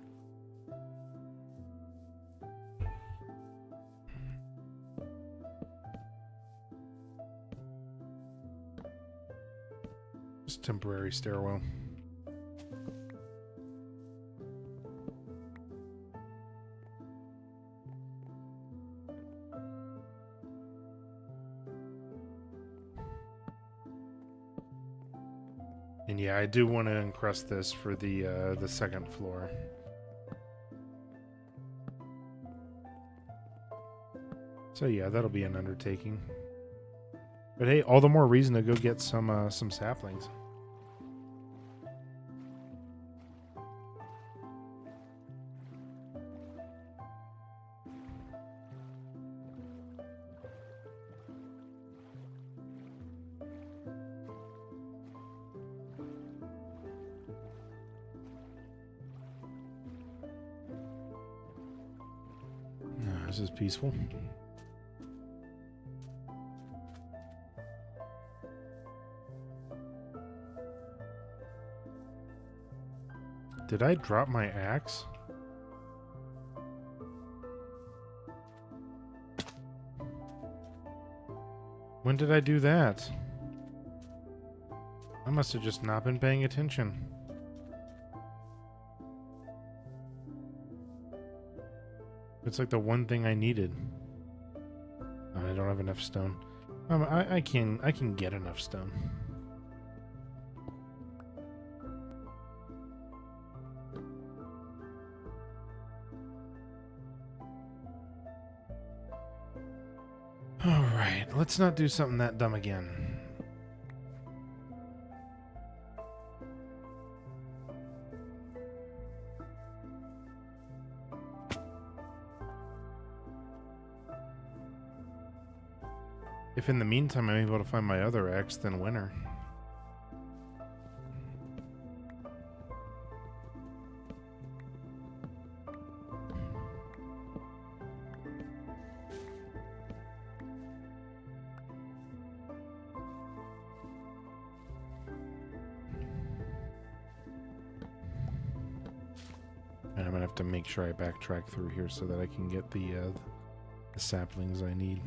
Just temporary stairwell. And yeah, I do want to encrust this for the second floor. So yeah, that'll be an undertaking. But hey, all the more reason to go get some saplings. This is peaceful. Did I drop my axe? When did I do that? I must have just not been paying attention. It's like the one thing I needed. Oh, I don't have enough stone. I can get enough stone. All right, let's not do something that dumb again. If in the meantime I'm able to find my other axe, then winner. And I'm gonna have to make sure I backtrack through here so that I can get the saplings I need.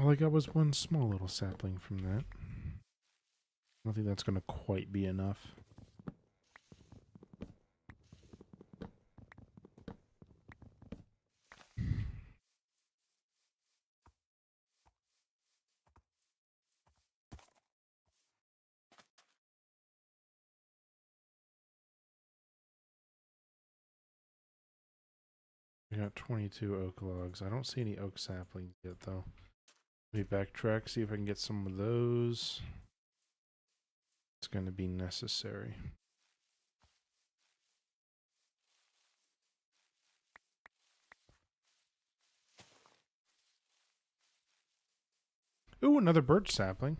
All I got was one small little sapling from that. I don't think that's going to quite be enough. I got 22 oak logs. I don't see any oak saplings yet, though. Let me backtrack, see if I can get some of those. It's going to be necessary. Ooh, another birch sapling.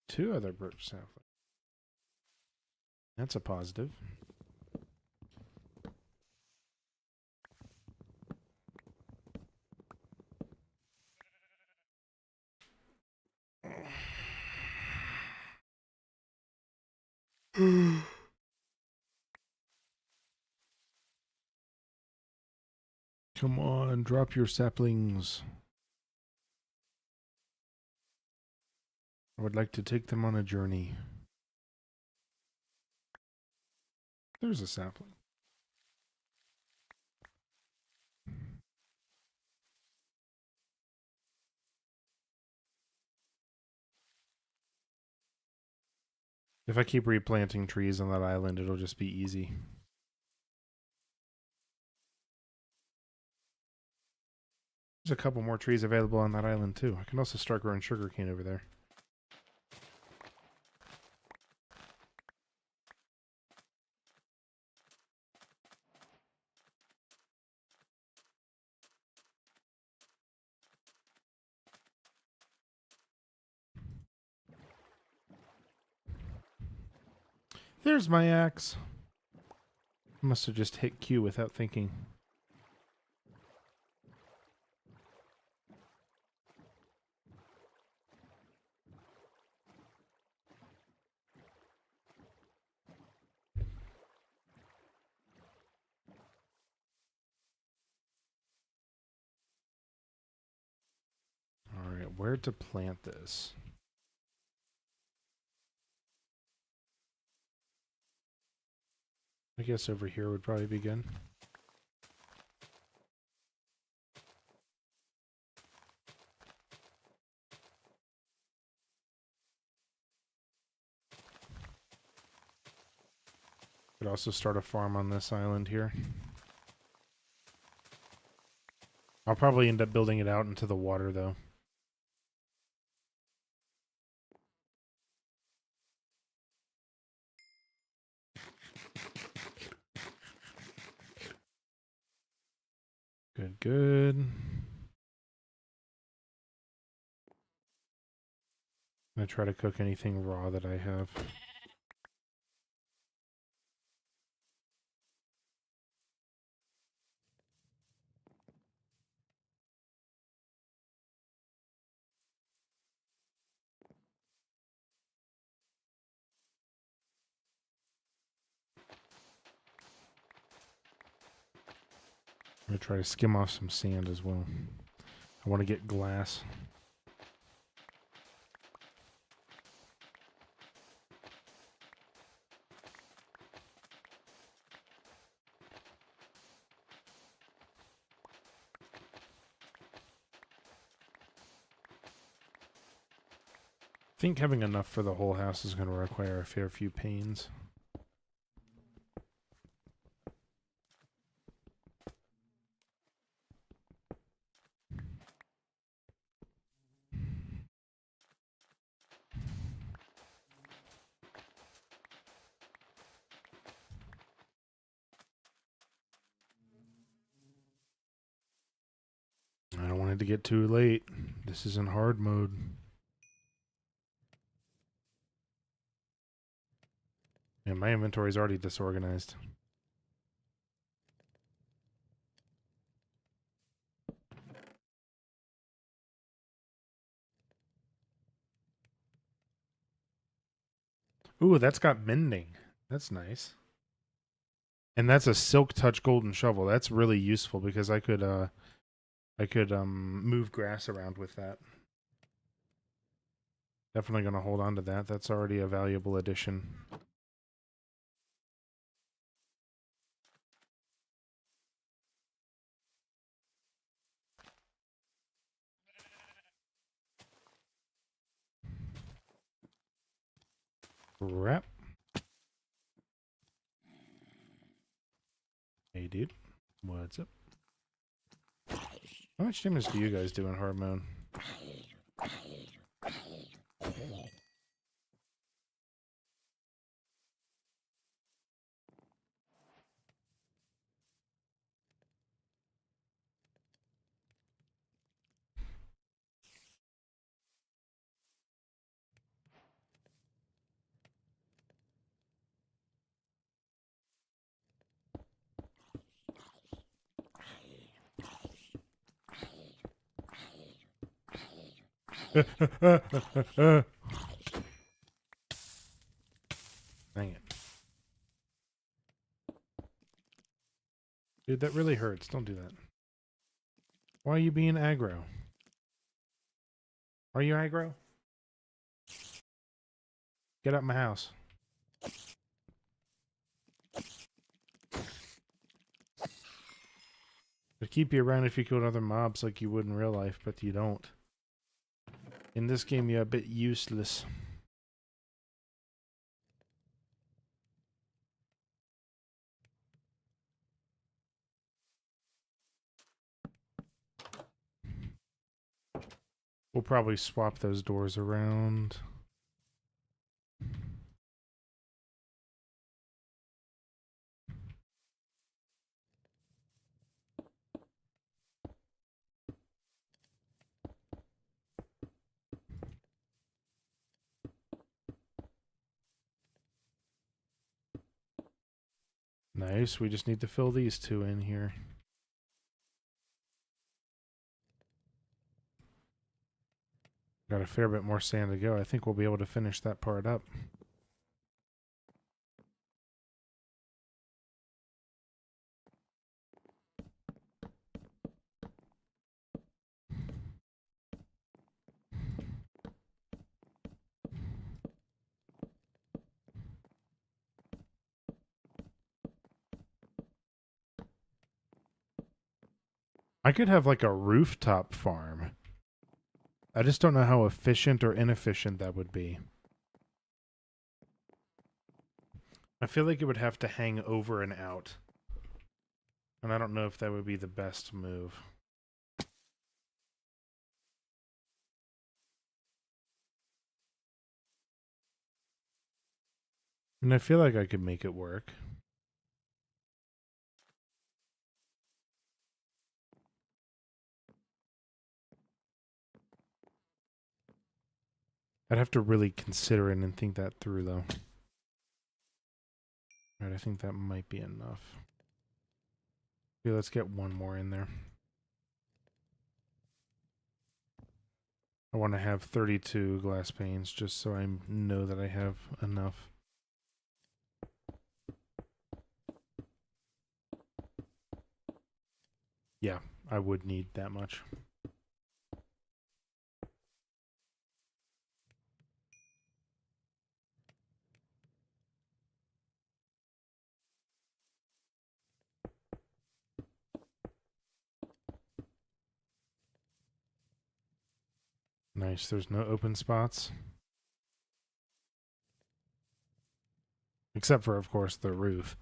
2 other birch saplings. That's a positive. Come on, drop your saplings. I would like to take them on a journey. There's a sapling. If I keep replanting trees on that island, it'll just be easy. There's a couple more trees available on that island, too. I can also start growing sugarcane over there. There's my axe. Must have just hit Q without thinking. Alright, where to plant this? I guess over here would probably be good. Could also start a farm on this island here. I'll probably end up building it out into the water, though. Good, good. I'm gonna try to cook anything raw that I have. I'm gonna try to skim off some sand as well. I want to get glass. I think having enough for the whole house is going to require a fair few pains. I don't want it to get too late. This is in hard mode. Yeah, my inventory is already disorganized. Ooh, that's got mending. That's nice. And that's a silk touch golden shovel. That's really useful because I could move grass around with that. Definitely going to hold on to that. That's already a valuable addition. Crap. Hey, dude. What's up? How much damage do you guys do in hard mode? Dang it. Dude, that really hurts. Don't do that. Why are you being aggro? Are you aggro? Get out my house. I'd keep you around if you killed other mobs like you would in real life, but you don't. In this game, you're a bit useless. We'll probably swap those doors around. Nice, we just need to fill these two in here. Got a fair bit more sand to go. I think we'll be able to finish that part up. I could have like a rooftop farm. I just don't know how efficient or inefficient that would be. I feel like it would have to hang over and out. And I don't know if that would be the best move. And I feel like I could make it work. I'd have to really consider it and think that through, though. Alright, I think that might be enough. Okay, let's get one more in there. I want to have 32 glass panes just so I know that I have enough. Yeah, I would need that much. Nice, there's no open spots. Except for, of course, the roof.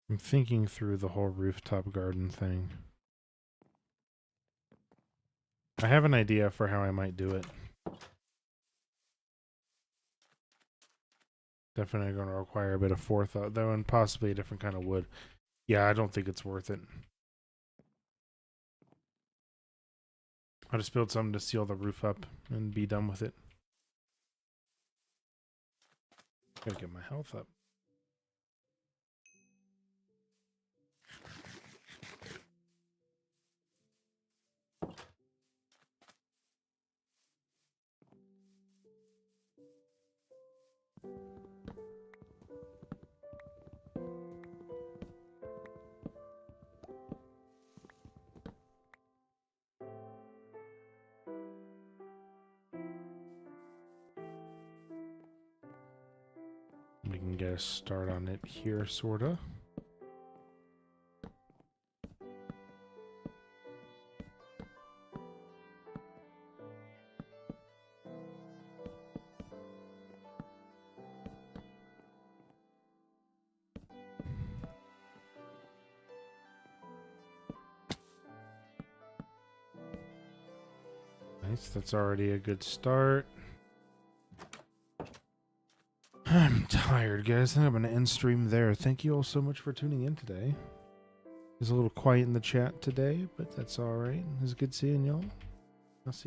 I'm thinking through the whole rooftop garden thing. I have an idea for how I might do it. Definitely going to require a bit of forethought, though, and possibly a different kind of wood. Yeah, I don't think it's worth it. I'll just build something to seal the roof up and be done with it. Gotta get my health up. We can get a start on it here, sorta. Nice, that's already a good start. I'm tired, guys. I think I'm going to end stream there. Thank you all so much for tuning in today. It's a little quiet in the chat today, but that's alright. It was good seeing y'all. I'll see